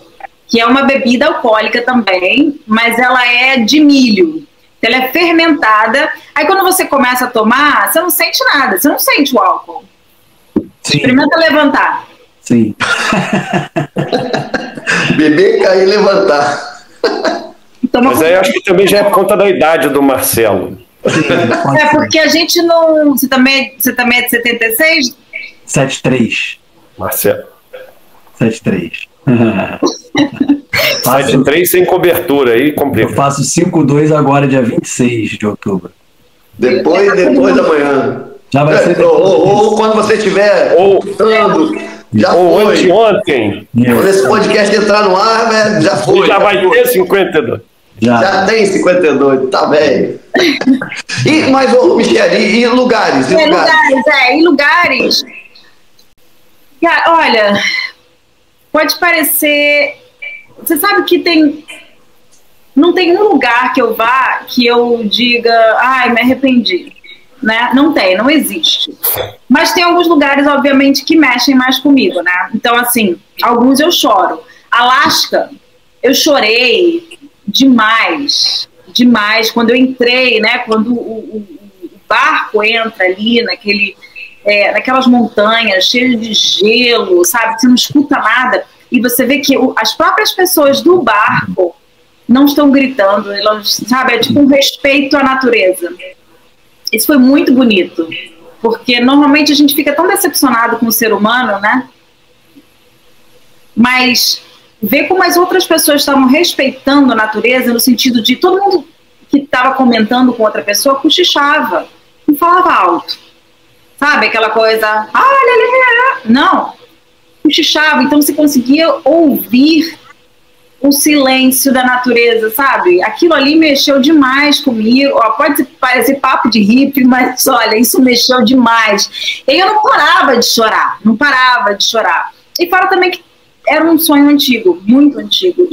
que é uma bebida alcoólica também, mas ela é de milho. Ela é fermentada. Aí quando você começa a tomar, você não sente nada, você não sente o álcool. Sim. Experimenta levantar. Sim. Beber, cair e levantar. Mas aí acho que também já é por conta da idade do Marcelo. Porque a gente não... Você também é de 76? 73. Marcelo. 73. 73 sem cobertura aí, complica. Eu faço 5-2 agora, dia 26 de outubro. Depois da manhã. Já vai ser ou quando você estiver voltando. Já ou foi. anteontem. Quando esse podcast entrar no ar, já foi. Já vai ter 52. Já tem 52, tá bem. Mas, Michele, e lugares? E lugares. Olha, pode parecer... Você sabe que não tem um lugar que eu vá que eu diga, ai, me arrependi. Né? Não existe. Mas tem alguns lugares, obviamente, que mexem mais comigo, né? Então, assim, alguns eu choro. Alasca, eu chorei demais quando eu entrei, né? Quando o barco entra ali naquelas montanhas cheias de gelo, sabe? Você não escuta nada e você vê que as próprias pessoas do barco não estão gritando, elas, sabe? É tipo um respeito à natureza. Isso foi muito bonito, porque normalmente a gente fica tão decepcionado com o ser humano, né? Mas ver como as outras pessoas estavam respeitando a natureza, no sentido de todo mundo que estava comentando com outra pessoa cochichava, não falava alto. Sabe aquela coisa, não, cochichava, então você conseguia ouvir o silêncio da natureza, sabe? Aquilo ali mexeu demais comigo. Pode parecer papo de hippie, mas olha, isso mexeu demais. E eu não parava de chorar. E fora também que era um sonho antigo, muito antigo.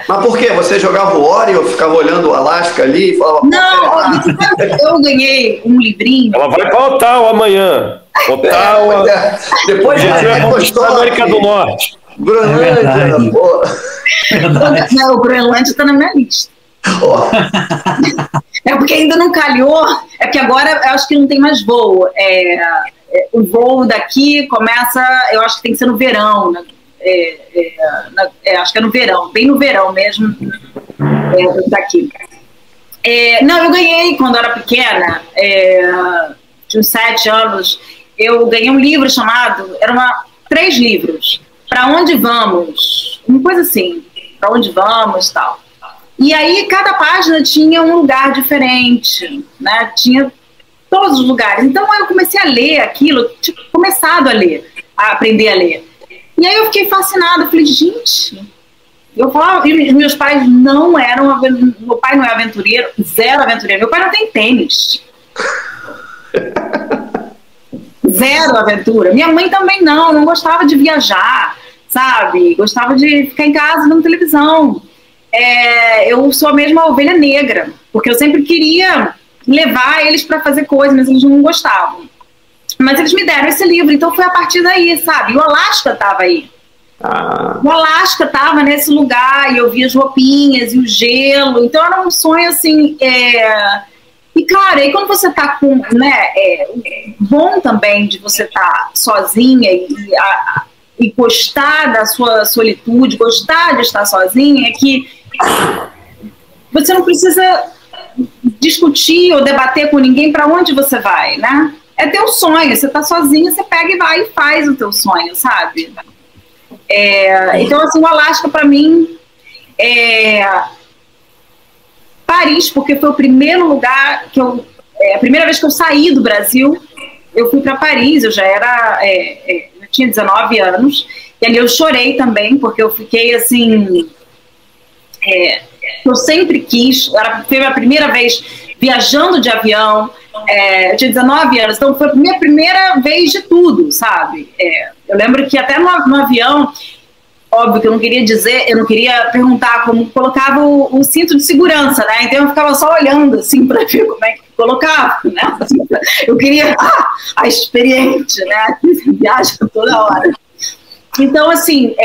Mas por quê? Você jogava o Ori ou ficava olhando o Alasca ali e falava... Não, eu ganhei um livrinho. Ela vai para Ottawa amanhã. Ottawa. Depois vai conquistar a América do Norte. Groenlândia, pô. Não, o Groenlândia tá na minha lista. É porque ainda não calhou. É porque agora eu acho que não tem mais voo. O voo daqui começa, eu acho que tem que ser no verão, né? Acho que é no verão, bem no verão mesmo, daqui. Não, eu ganhei quando eu era pequena, de uns 7 anos, eu ganhei um livro chamado, 3 livros. Para onde vamos? Uma coisa assim, para onde vamos, tal. E aí cada página tinha um lugar diferente, né? Tinha todos os lugares. Então eu comecei a ler aquilo, tinha começado a aprender a ler. E aí eu fiquei fascinada, falei, gente, eu falava, e meus pais não eram, meu pai não é aventureiro, zero aventureiro, meu pai não tem tênis. Zero aventura. Minha mãe também não gostava de viajar, sabe? Gostava de ficar em casa vendo televisão. Eu sou a mesma ovelha negra, porque eu sempre queria levar eles para fazer coisas, mas eles não gostavam. Mas eles me deram esse livro, então foi a partir daí, sabe? E o Alasca estava aí. O Alasca estava nesse lugar, e eu via as roupinhas e o gelo, então era um sonho assim... E, claro, aí quando você tá com, né, bom também de você estar sozinha e gostar da sua solitude, gostar de estar sozinha, é que você não precisa discutir ou debater com ninguém para onde você vai, né? É teu sonho, você tá sozinha, você pega e vai e faz o teu sonho, sabe? Então, assim, o Alasca para mim Paris, porque foi o primeiro lugar que a primeira vez que eu saí do Brasil, eu fui para Paris, eu já era, eu tinha 19 anos, e ali eu chorei também, porque eu fiquei assim, eu sempre quis, foi a primeira vez viajando de avião, eu tinha 19 anos, então foi a minha primeira vez de tudo, sabe? Eu lembro que até no avião, óbvio que eu não queria perguntar como colocava o cinto de segurança, né? Então eu ficava só olhando assim para ver como é que colocava, né? Eu queria a experiente, né? Que viaja toda hora. Então, assim,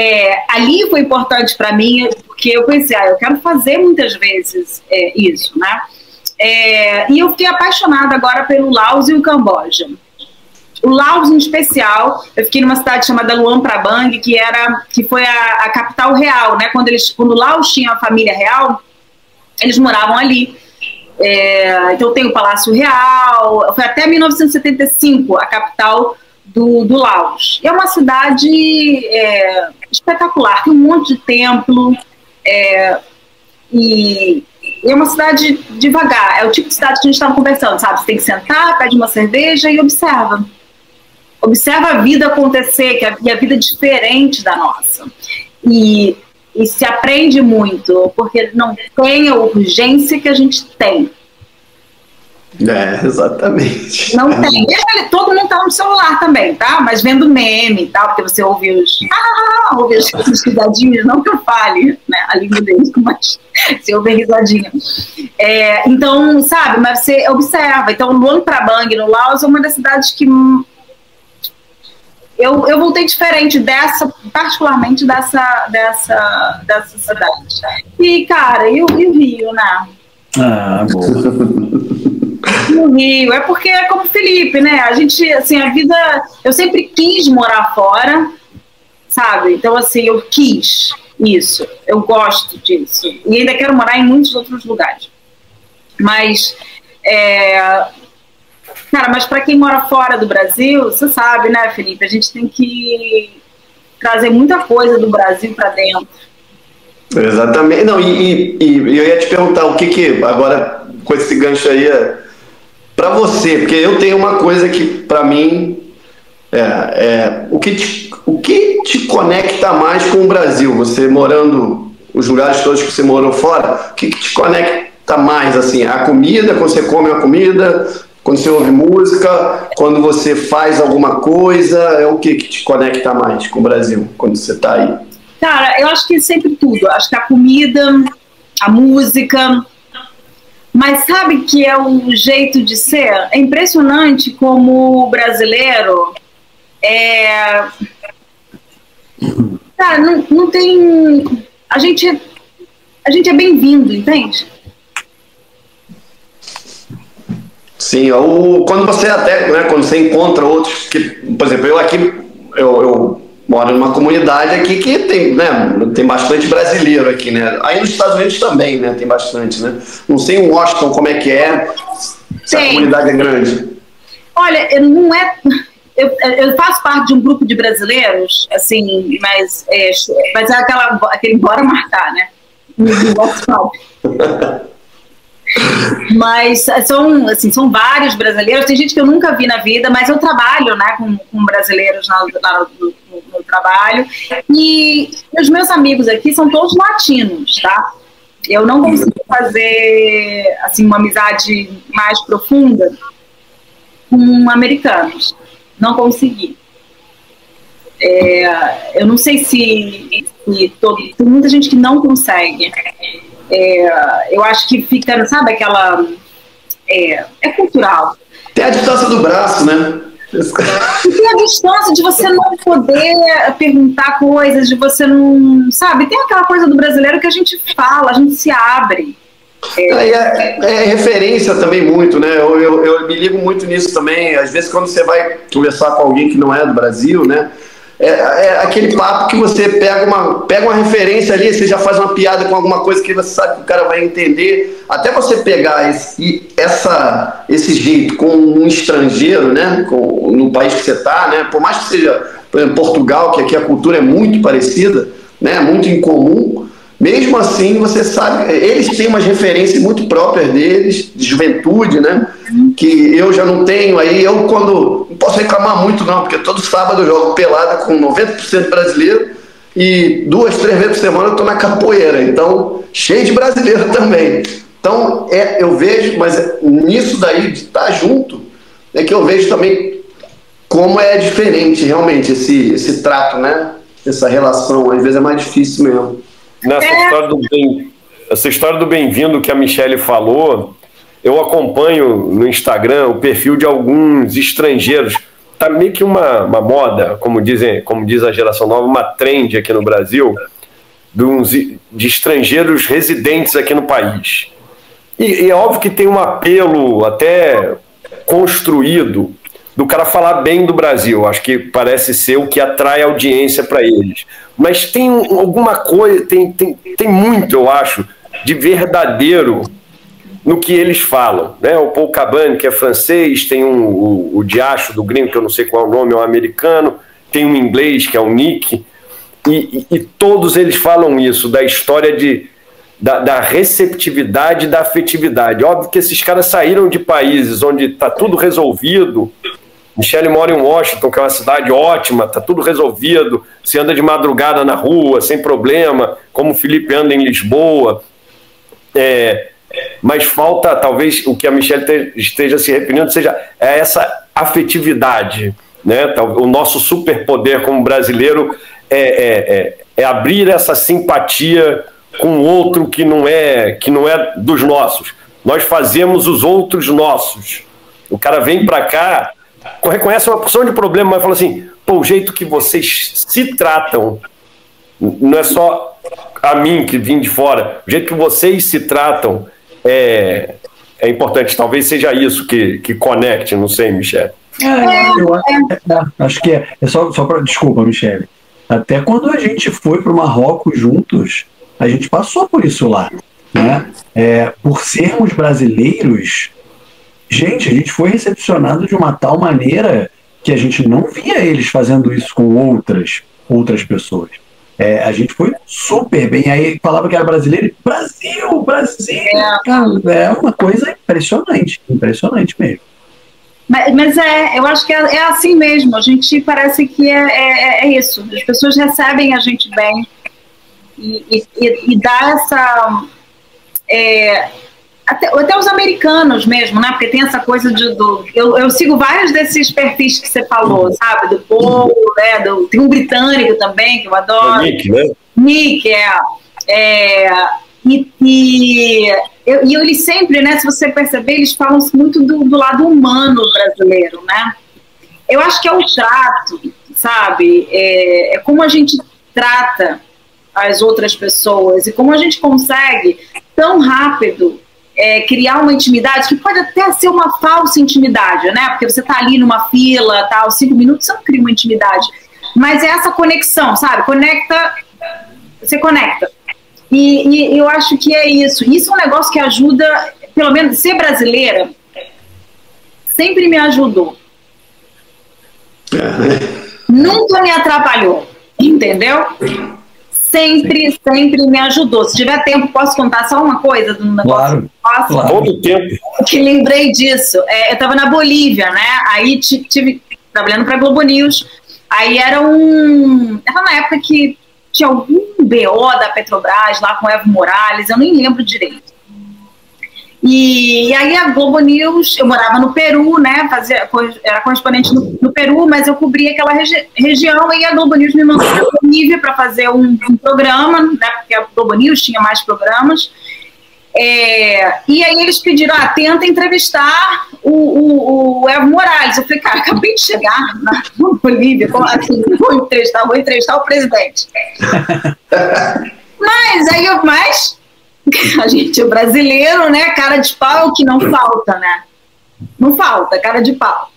ali foi importante para mim, porque eu pensei, eu quero fazer muitas vezes isso, né? E eu fiquei apaixonada agora pelo Laos e o Camboja. O Laos, em especial, eu fiquei numa cidade chamada Luang Prabang, que foi a capital real, né? Quando o Laos tinha a família real, eles moravam ali. Então tem o Palácio Real, foi até 1975 a capital do Laos. É uma cidade espetacular, tem um monte de templo, e é uma cidade devagar, é o tipo de cidade que a gente estava conversando, sabe? Você tem que sentar, pede uma cerveja e observa. Observa a vida acontecer, que a vida é diferente da nossa. E e se aprende muito, porque não tem a urgência que a gente tem. Exatamente. Não tem. Todo mundo tá no celular também, tá? Mas vendo meme e tal, porque você ouve ouve as risadinhas, não que eu fale, né, a língua deles, mas você ouve a risadinha. Então, sabe, mas você observa. Então, Luang Prabang, no Laos, é uma das cidades que eu voltei diferente particularmente dessa cidade. E, cara, e o Rio, né? Boa. No Rio, é porque é como o Felipe, né? A gente, assim, a vida... Eu sempre quis morar fora, sabe? Então, assim, eu quis isso. Eu gosto disso. E ainda quero morar em muitos outros lugares. Mas, cara, mas para quem mora fora do Brasil, você sabe, né, Felipe? A gente tem que trazer muita coisa do Brasil para dentro. Exatamente. Não, e eu ia te perguntar o que agora, com esse gancho aí, para você, porque eu tenho uma coisa que, para mim, o que te conecta mais com o Brasil? Você morando, os lugares todos que você morou fora, o que te conecta mais, assim? A comida, quando você come a comida, quando você ouve música, quando você faz alguma coisa, é o que te conecta mais com o Brasil, quando você está aí? Cara, eu acho que sempre tudo. Acho que a comida, a música... Mas sabe que é um jeito de ser? É impressionante como o brasileiro cara, não tem... A gente é bem-vindo, entende? Sim, quando você até, né, quando você encontra outros que, por exemplo, eu moro numa comunidade aqui que tem, né, tem bastante brasileiro aqui, né? Aí nos Estados Unidos também, né, tem bastante, né? Não sei em Washington como é que se a comunidade é grande. Olha, não é... Eu faço parte de um grupo de brasileiros, assim, mas é aquele bora marcar, né? No WhatsApp. Mas são vários brasileiros. Tem gente que eu nunca vi na vida, mas eu trabalho, né, com brasileiros no trabalho. E os meus amigos aqui são todos latinos, tá? Eu não consigo fazer assim, uma amizade mais profunda com americanos. Não consegui. Eu não sei se tem muita gente que não consegue. Eu acho que fica, sabe, aquela... É cultural. Tem a distância do braço, né? Tem a distância de você não poder perguntar coisas, de você não... Sabe, tem aquela coisa do brasileiro que a gente fala, a gente se abre. É referência também muito, né? Eu me ligo muito nisso também. Às vezes quando você vai conversar com alguém que não é do Brasil, né? É aquele papo que você pega uma referência ali, você já faz uma piada com alguma coisa que você sabe que o cara vai entender. Até você pegar esse jeito com um estrangeiro, né? No país que você está, né? Por mais que seja, por exemplo, Portugal, que aqui a cultura é muito parecida, né? Muito incomum. Mesmo assim, você sabe, eles têm umas referências muito próprias deles, de juventude, né? Que eu já não tenho. Aí eu, quando... Não posso reclamar muito, não, porque todo sábado eu jogo pelada com 90% brasileiro e 2, 3 vezes por semana eu tô na capoeira. Então, cheio de brasileiro também. Então, eu vejo, mas nisso daí, de estar junto, é que eu vejo também como é diferente, realmente, esse trato, né? Essa relação. Às vezes é mais difícil mesmo. Essa história do bem-vindo que a Michele falou, eu acompanho no Instagram o perfil de alguns estrangeiros. Tá meio que uma moda, como diz a geração nova, uma trend aqui no Brasil, de estrangeiros residentes aqui no país. E é óbvio que tem um apelo até construído do cara falar bem do Brasil. Acho que parece ser o que atrai audiência para eles. Mas tem alguma coisa, tem muito, eu acho, de verdadeiro no que eles falam, né? O Paul Cabane, que é francês, tem o Diacho do gringo, que eu não sei qual é o nome, é um americano, tem um inglês, que é o Nick, e todos eles falam isso, da história da receptividade e da afetividade. Óbvio que esses caras saíram de países onde está tudo resolvido Michele mora em Washington, que é uma cidade ótima, tá tudo resolvido, você anda de madrugada na rua, sem problema, como o Felipe anda em Lisboa. Mas falta, talvez, o que a Michele esteja se referindo, seja essa afetividade, né? O nosso superpoder como brasileiro é abrir essa simpatia com o outro que não é dos nossos. Nós fazemos os outros nossos. O cara vem para cá, reconhece uma porção de problema, mas fala assim, pô, o jeito que vocês se tratam, não é só a mim que vim de fora, o jeito que vocês se tratam é importante. Talvez seja isso que conecte, não sei, Michele. Acho que é só para... Desculpa, Michele. Até quando a gente foi para o Marrocos juntos, a gente passou por isso lá, né? Por sermos brasileiros, gente, a gente foi recepcionado de uma tal maneira que a gente não via eles fazendo isso com outras pessoas. A gente foi super bem. Aí falava que era brasileiro e Brasil! Cara, é uma coisa impressionante mesmo. Mas eu acho que é assim mesmo. A gente parece que é isso. As pessoas recebem a gente bem e dá essa... Até os americanos mesmo, né? Porque tem essa coisa eu sigo vários desses perfis que você falou, sabe? Do povo, né? Tem um britânico também, que eu adoro. Nick, né? Nick, E eles sempre, né? Se você perceber, eles falam muito do lado humano brasileiro, né? Eu acho que é o trato, sabe? É como a gente trata as outras pessoas e como a gente consegue tão rápido criar uma intimidade que pode até ser uma falsa intimidade, né? Porque você tá ali numa fila, tal, 5 minutos, você não cria uma intimidade. Mas é essa conexão, sabe? Você conecta. E eu acho que é isso. Isso é um negócio que ajuda, pelo menos, ser brasileira sempre me ajudou. Nunca me atrapalhou, entendeu? Sempre me ajudou. Se tiver tempo, posso contar só uma coisa do negócio? Claro. Todo tempo. Que lembrei disso. Eu estava na Bolívia, né? Aí tive trabalhando para Globo News. Aí era na época que tinha algum BO da Petrobras lá com o Evo Morales, eu nem lembro direito. E aí a Globo News, eu morava no Peru, né? Era correspondente no Peru, mas eu cobria aquela região, e a Globo News me mandou para a Bolívia para fazer um programa, né? Porque a Globo News tinha mais programas. E aí eles pediram, tenta entrevistar o Evo Morales. Eu falei, cara, acabei de chegar na Bolívia, vou entrevistar o presidente. Mas a gente é brasileiro, né? Cara de pau que não falta, né? Não falta, cara de pau.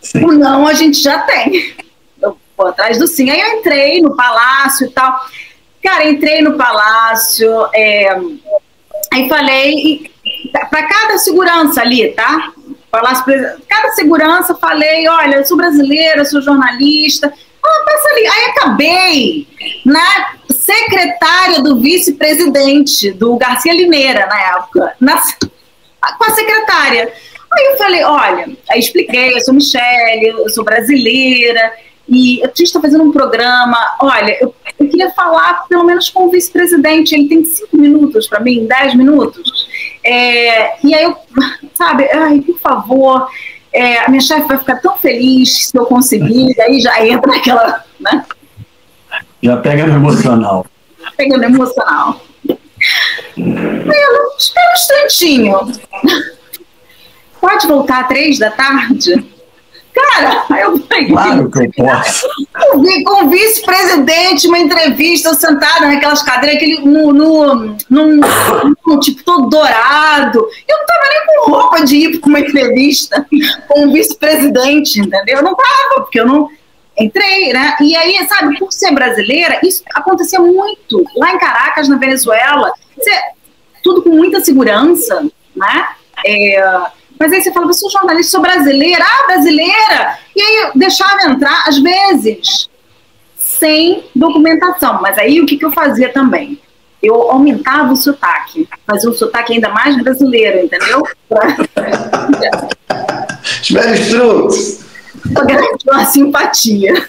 Sim. O não a gente já tem. Eu vou atrás do sim. Aí eu entrei no palácio e tal. Cara, entrei no palácio, aí falei, para cada segurança ali, tá? Cada segurança falei, olha, eu sou brasileira, sou jornalista. Passa ali. Aí acabei na secretária do vice-presidente, do Garcia Limeira, na época, com a secretária. Aí eu falei, olha, aí expliquei, eu sou Michele, eu sou brasileira, e a gente está fazendo um programa, olha, eu queria falar pelo menos com o vice-presidente, ele tem 5 minutos para mim, 10 minutos. E aí eu, sabe, por favor, a minha chefe vai ficar tão feliz se eu conseguir, aí já entra aquela, né? Já pega no emocional. Pega no emocional. Espera um instantinho. Pode voltar às 3 da tarde? Cara, eu falei, claro que eu posso. Eu vi com o vice-presidente uma entrevista sentada naquelas cadeiras, num tipo todo dourado. Eu não tava nem com roupa de ir para uma entrevista com o vice-presidente, entendeu? Eu não tava, porque eu não entrei, né? E aí, sabe, por ser brasileira, isso acontecia muito lá em Caracas, na Venezuela. Tudo com muita segurança, né? Mas aí você fala, eu sou jornalista, sou brasileira, brasileira! E aí eu deixava entrar, às vezes, sem documentação. Mas aí o que eu fazia também? Eu aumentava o sotaque, fazia um sotaque ainda mais brasileiro, entendeu? Os velhos truques. Pra garantir uma simpatia.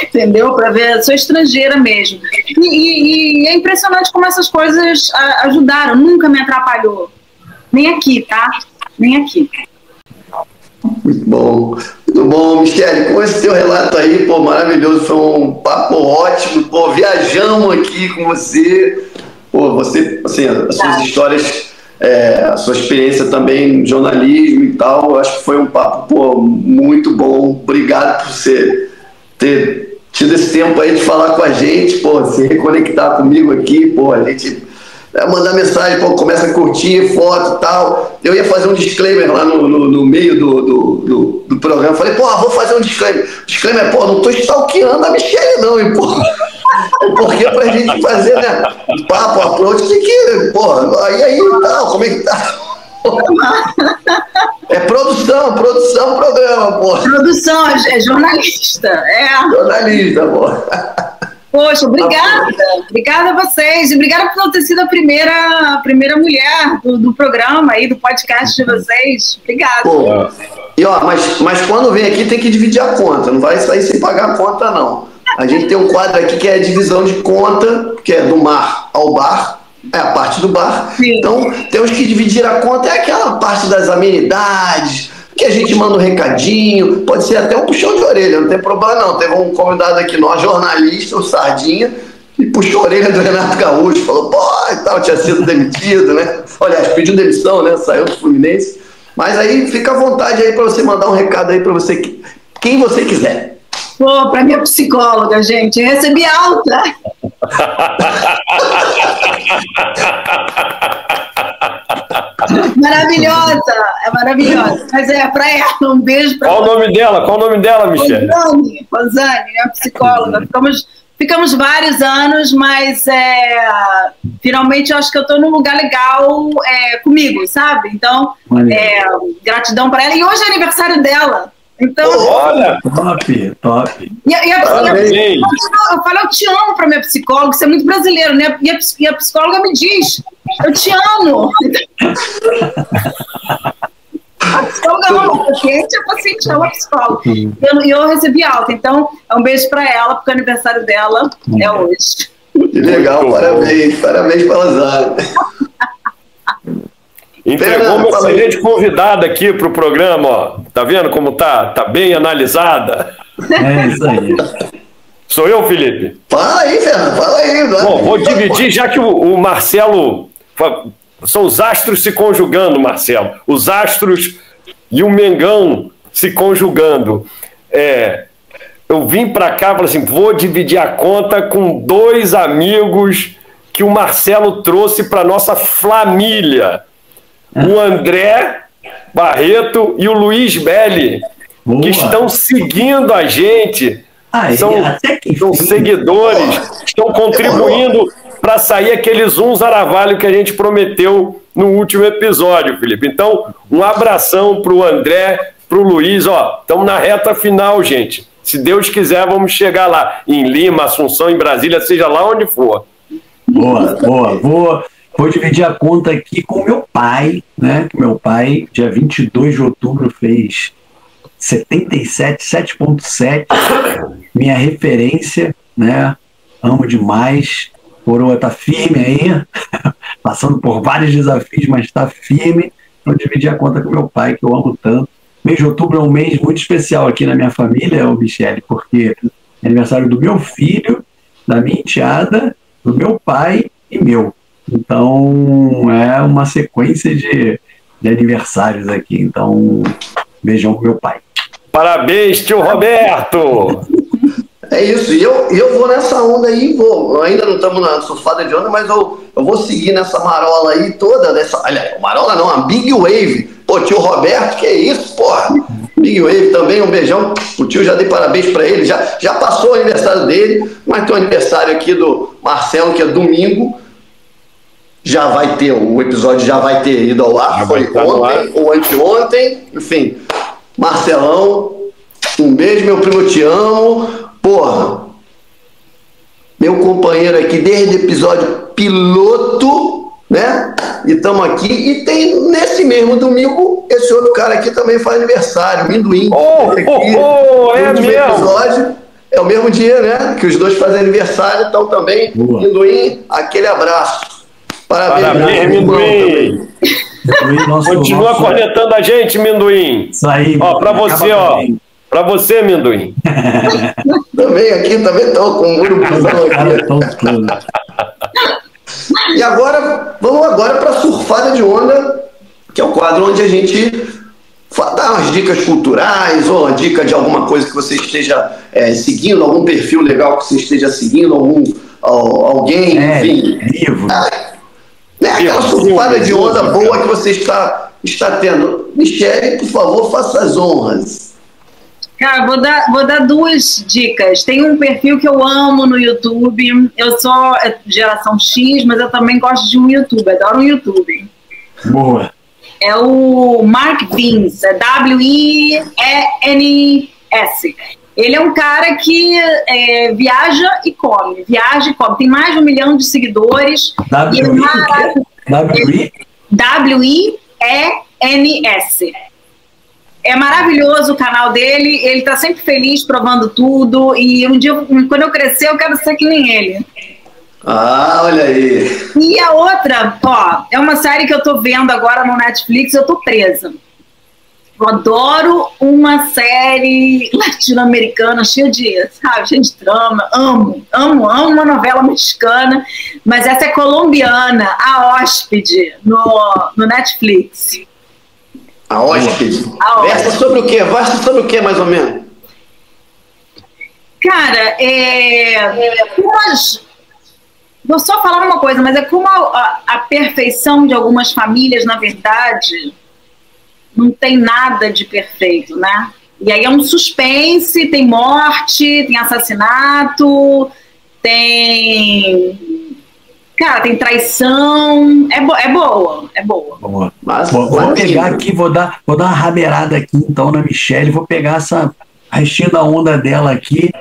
Entendeu? Para ver, sou estrangeira mesmo. E é impressionante como essas coisas ajudaram. Nunca me atrapalhou. Nem aqui, tá? Nem aqui. Muito bom, Michele, com esse teu relato aí, pô, maravilhoso, foi um papo ótimo, pô, viajamos aqui com você, pô, você, assim, as suas histórias, a sua experiência também no jornalismo e tal, eu acho que foi um papo, pô, muito bom, obrigado por você ter tido esse tempo aí de falar com a gente, pô, se reconectar comigo aqui, pô, a gente... mandar mensagem, pô, começa a curtir, foto e tal. Eu ia fazer um disclaimer lá no meio do programa. Falei, pô, vou fazer um disclaimer. Disclaimer, pô, não tô stalkeando a Michele, não, e, pô. Porque pra gente fazer, né? Papo, approach, tem que, pô, aí, tal, como é que tá? É produção, programa, pô. Produção, é jornalista, Jornalista, pô. Poxa, obrigada. Obrigada a vocês. Obrigada por ter sido a primeira mulher do programa aí, do podcast de vocês. Obrigada. Pô, e ó, mas quando vem aqui tem que dividir a conta. Não vai sair sem pagar a conta, não. A gente tem um quadro aqui que é a divisão de conta, que é do mar ao bar. É a parte do bar. Sim. Então, temos que dividir a conta. É aquela parte das amenidades, que a gente manda um recadinho, pode ser até um puxão de orelha, não tem problema não. Teve um convidado aqui, nós, jornalista, o Sardinha, e puxou a orelha do Renato Gaúcho, falou, pô, e tal, tinha sido demitido, né? Aliás, pediu demissão, né? Saiu do Fluminense. Mas aí fica à vontade aí para você mandar um recado aí para você, quem você quiser. Pô, para minha psicóloga, gente, eu recebi alta. Maravilhosa, é maravilhosa. Mas é para ela, um beijo para ela. Qual o nome dela, Michele? Rosane, minha psicóloga. Ficamos vários anos, mas finalmente eu acho que eu estou num lugar legal comigo, sabe? Então, gratidão para ela. E hoje é aniversário dela. Então, olha! Top. Eu falo, eu te amo para minha psicóloga, isso é muito brasileiro, né? E a psicóloga me diz, eu te amo. A psicóloga ama o paciente ama a psicóloga. E eu recebi alta, então é um beijo para ela, porque o aniversário dela é hoje. Que legal, parabéns para a Rosane. Entregou uma excelente convidada aqui para o programa, ó. Tá vendo como tá bem analisada? É isso aí. Sou eu, Felipe? Fala aí, Fernando, fala aí. Bom, vou dividir, já que o Marcelo... São os astros se conjugando, Marcelo. Os astros e o Mengão se conjugando. Eu vim para cá e falei assim, vou dividir a conta com 2 amigos que o Marcelo trouxe para nossa família. O André Barreto e o Luiz Belli, que estão seguindo a gente, são seguidores, estão contribuindo para sair aquele zoom zaravalho que a gente prometeu no último episódio, Felipe. Então, um abração para o André, para o Luiz, ó, estamos na reta final, gente. Se Deus quiser, vamos chegar lá, em Lima, Assunção, em Brasília, seja lá onde for. Boa. Vou dividir a conta aqui com meu pai, né? Que meu pai, dia 22 de outubro, fez 7.7, minha referência, né? Amo demais. Coroa tá firme aí, passando por vários desafios, mas está firme. Vou dividir a conta com meu pai, que eu amo tanto. Mês de outubro é um mês muito especial aqui na minha família, Michele, porque é aniversário do meu filho, da minha enteada, do meu pai e meu. Então, é uma sequência de aniversários aqui. Então, beijão pro meu pai. Parabéns, tio Roberto! É isso, e eu vou nessa onda aí, ainda não estamos na surfada de onda, mas eu vou seguir nessa marola aí toda, aliás, marola não, uma Big Wave. Pô, tio Roberto, que é isso, porra? Big Wave também, um beijão. O tio, já dei parabéns para ele, já passou o aniversário dele, mas tem o aniversário aqui do Marcelo, que é domingo. Já vai ter, o episódio já vai ter ido ao ar, foi ontem ou anteontem, enfim. Marcelão, um beijo, meu primo, eu te amo. Porra, meu companheiro aqui desde o episódio piloto, né? E estamos aqui. E tem, nesse mesmo domingo, esse outro cara aqui também faz aniversário, Minduim. É mesmo? Episódio, é o mesmo dia, né? Que os dois fazem aniversário, então também, Minduim, aquele abraço. Parabéns, Minduim. Continua cornetando a gente, Minduim. Isso aí. Ó, pra você, pra você, Minduim. Também estão com um urubuzão aqui. E agora, vamos agora para a surfada de onda, que é o quadro onde a gente dá umas dicas culturais, ou uma dica de alguma coisa que você esteja seguindo, algum perfil legal que você esteja seguindo, alguém, enfim. Livro. Aquela surfada de onda boa que você está tendo. Michele, por favor, faça as honras. Cara, vou dar 2 dicas. Tem um perfil que eu amo no YouTube. Eu sou geração X, mas eu também gosto de um YouTube. Adoro um YouTube. Boa. É o Mark Vins. É W-I-E-N-S. Ele é um cara que viaja e come. Tem mais de 1 milhão de seguidores. W-I-E-N-S. É maravilhoso o canal dele, ele tá sempre feliz provando tudo, e um dia, quando eu crescer, eu quero ser que nem ele. Olha aí. E a outra, é uma série que eu tô vendo agora no Netflix, eu tô presa. Eu adoro uma série latino-americana cheia de trama, amo uma novela mexicana, mas essa é colombiana, A Hóspede, no Netflix. A Hóspede. Versa sobre o quê, mais ou menos? Cara, vou só falar uma coisa, mas é como a perfeição de algumas famílias, na verdade, não tem nada de perfeito, né? E aí é um suspense, tem morte, tem assassinato, tem traição. É boa. Mas, vou pegar aqui, vou dar uma rabeirada aqui então na Michele, vou pegar essa restinha da onda dela aqui,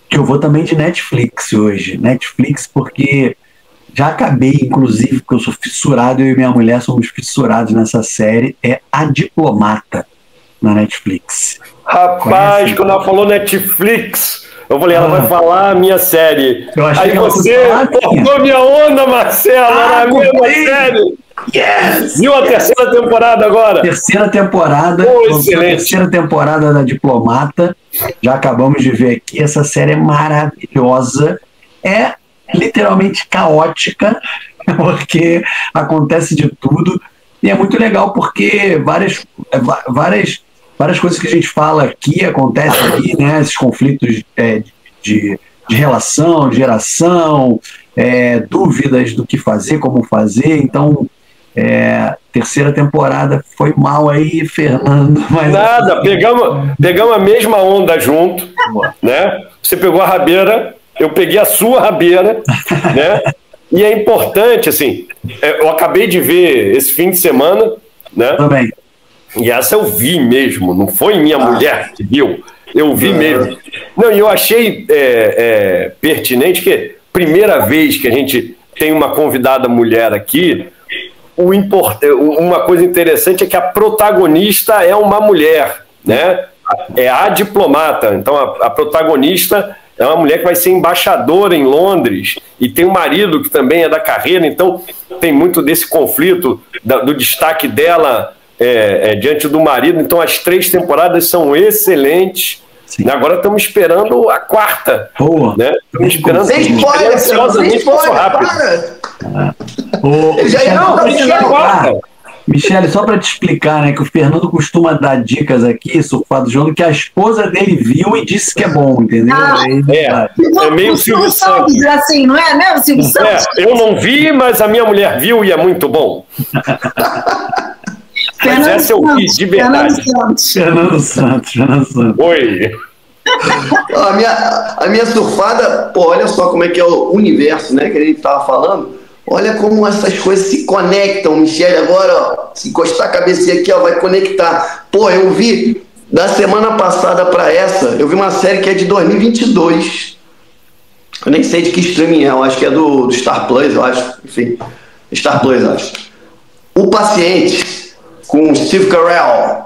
que eu vou também de Netflix hoje. Netflix, porque já acabei, inclusive, porque eu sou fissurado, eu e minha mulher somos fissurados nessa série, é A Diplomata, na Netflix. Rapaz, quando ela falou Netflix, eu falei, ela vai falar a minha série. Aí você cortou minha onda, Marcelo, era a mesma série. Yes! Viu a terceira temporada agora? Terceira temporada. Excelente. Terceira temporada da Diplomata. Já acabamos de ver aqui. Essa série é maravilhosa. É literalmente caótica, porque acontece de tudo. E é muito legal porque várias coisas que a gente fala aqui acontecem aqui, né? Esses conflitos de relação, de geração, dúvidas do que fazer, como fazer. Então, terceira temporada foi mal aí, Fernando. Mas nada, pegamos a mesma onda junto, né? Você pegou a rabeira, eu peguei a sua rabeira, né? E é importante, assim, eu acabei de ver esse fim de semana, né? Também. E essa eu vi mesmo, não foi minha mulher que viu, eu vi mesmo. Não, e eu achei pertinente que primeira vez que a gente tem uma convidada mulher aqui, uma coisa interessante é que a protagonista é uma mulher, né? É a diplomata, então a protagonista é uma mulher que vai ser embaixadora em Londres e tem um marido que também é da carreira, então tem muito desse conflito do destaque dela diante do marido. Então as 3 temporadas são excelentes. Agora estamos esperando a 4ª. Boa. Né? Estamos esperando. Sem spoiler, para! Michele, só para te explicar, né, que o Fernando costuma dar dicas aqui, surfado João, que a esposa dele viu e disse que é bom, entendeu? É meio Silvio Santos. Assim, não é mesmo, Silvio Santos? Eu não vi, mas a minha mulher viu e é muito bom. Mas essa eu vi, de verdade. Fernando Santos. Oi. A minha surfada, olha só como é que é o universo, né, que a gente estava falando. Olha como essas coisas se conectam, Michele. Agora, se encostar a cabecinha aqui, vai conectar. Eu vi, da semana passada para essa, eu vi uma série que é de 2022. Eu nem sei de que streaming é, eu acho que é do Star Plus, eu acho. Enfim. Star Plus, acho. O Paciente, com Steve Carell.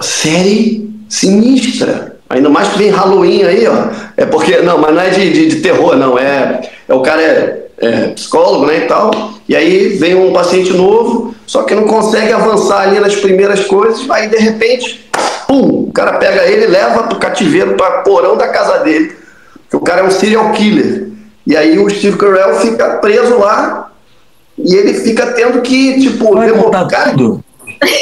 Série sinistra. Ainda mais que vem Halloween aí, ó. É porque, não, mas não é de terror, não. O cara é psicólogo, né, e tal. E aí vem um paciente novo, só que não consegue avançar ali nas primeiras coisas. Aí, de repente, pum, o cara pega ele e leva pro cativeiro, para porão da casa dele. Porque o cara é um serial killer. E aí o Steve Carell fica preso lá e ele fica tendo que, tipo... tudo?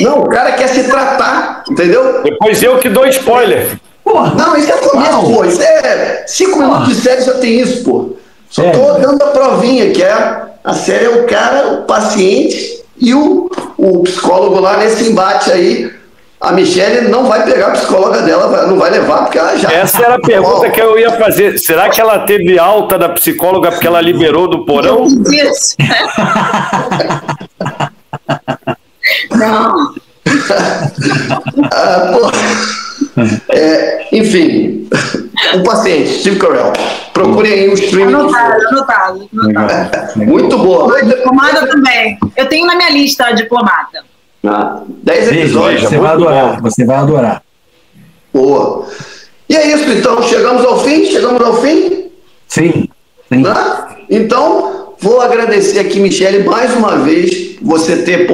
Não, o cara quer se tratar, entendeu? Depois eu que dou spoiler. Porra, não, isso é começo, pô. Isso é 5 minutos de série, já tem isso, pô. Só tô dando a provinha, que a série é o cara, o paciente e o psicólogo lá nesse embate aí. A Michelle não vai pegar a psicóloga dela, não vai levar, porque ela já... Essa era a pergunta que eu ia fazer. Será que ela teve alta da psicóloga porque ela liberou do porão? Isso. Não. Enfim, o paciente, Steve Carell. Procurem aí o streaming. Anotado. Muito boa. A Diplomata também. Eu tenho na minha lista a Diplomata. 10 episódios. Você vai adorar. Boa. E é isso, então. Chegamos ao fim? Sim. Então, vou agradecer aqui, Michelle, mais uma vez, você ter,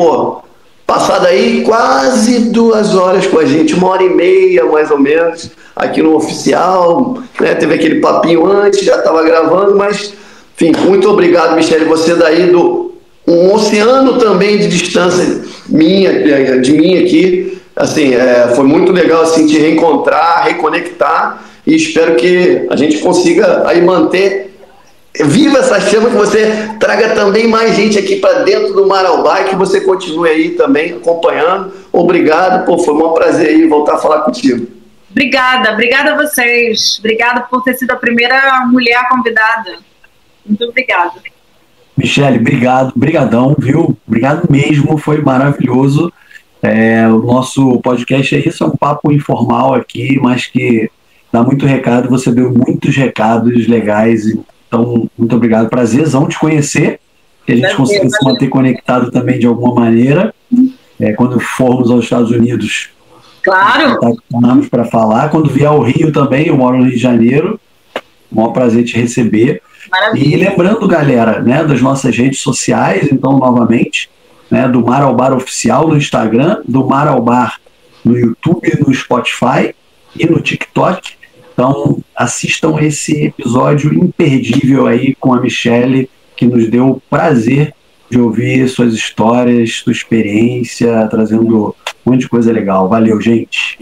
passado aí quase 2 horas com a gente, 1h30, mais ou menos, aqui no Oficial, né? Teve aquele papinho antes, já estava gravando, mas, enfim, muito obrigado, Michelle, você daí um oceano também de distância de mim aqui, assim, foi muito legal, assim, te reencontrar, reconectar, e espero que a gente consiga aí manter viva essa chama, que você traga também mais gente aqui para dentro do Maralbar, que você continue aí também acompanhando. Obrigado, foi um prazer aí voltar a falar contigo. Obrigada a vocês. Obrigada por ter sido a primeira mulher convidada. Muito obrigada. Michelle, brigadão, viu? Obrigado mesmo, foi maravilhoso. O nosso podcast é isso, é um papo informal aqui, mas que dá muito recado, você deu muitos recados legais. Então, muito obrigado. Prazerzão te conhecer, que a gente consiga se manter conectado também de alguma maneira. Quando formos aos Estados Unidos, claro, vamos para falar. Quando vier ao Rio também, eu moro no Rio de Janeiro. Maior prazer te receber. Maravilha. E lembrando, galera, né, das nossas redes sociais, então, novamente, né, do Maralbar Oficial no Instagram, do Maralbar no YouTube, no Spotify e no TikTok. Então, assistam esse episódio imperdível aí com a Michelle, que nos deu o prazer de ouvir suas histórias, sua experiência, trazendo um monte de coisa legal. Valeu, gente.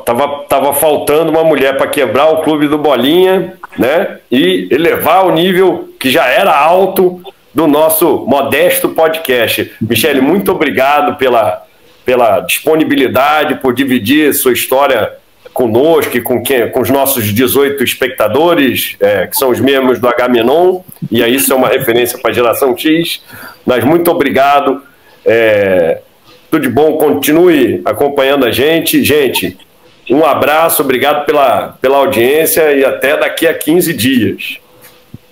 Tava faltando uma mulher para quebrar o clube do Bolinha, né? E elevar o nível que já era alto do nosso modesto podcast. Michelle, muito obrigado pela disponibilidade, por dividir sua história conosco e com os nossos 18 espectadores, que são os membros do Agamenon, e aí isso é uma referência para a geração X. Mas muito obrigado. Tudo de bom, continue acompanhando a gente. Gente, um abraço, obrigado pela audiência e até daqui a 15 dias.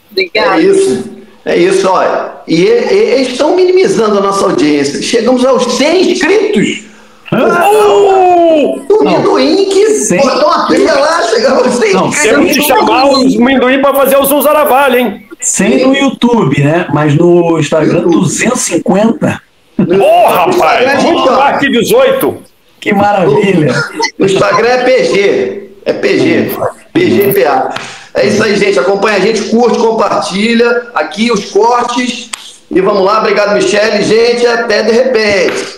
Obrigado. É isso, olha. E eles estão minimizando a nossa audiência. Chegamos aos 100 inscritos. O Minduim que botou uma trilha lá, chegamos aos 100 inscritos. Temos que chamar o Minduim para fazer o Zunzaravalho, hein? 100 no YouTube, né? Mas no Instagram, 250. Rapaz! Vamos lá aqui 18. Que maravilha! O Instagram é PG. PGPA. É isso aí, gente. Acompanha a gente, curte, compartilha. Aqui os cortes. E vamos lá. Obrigado, Michelle. Gente, até de repente.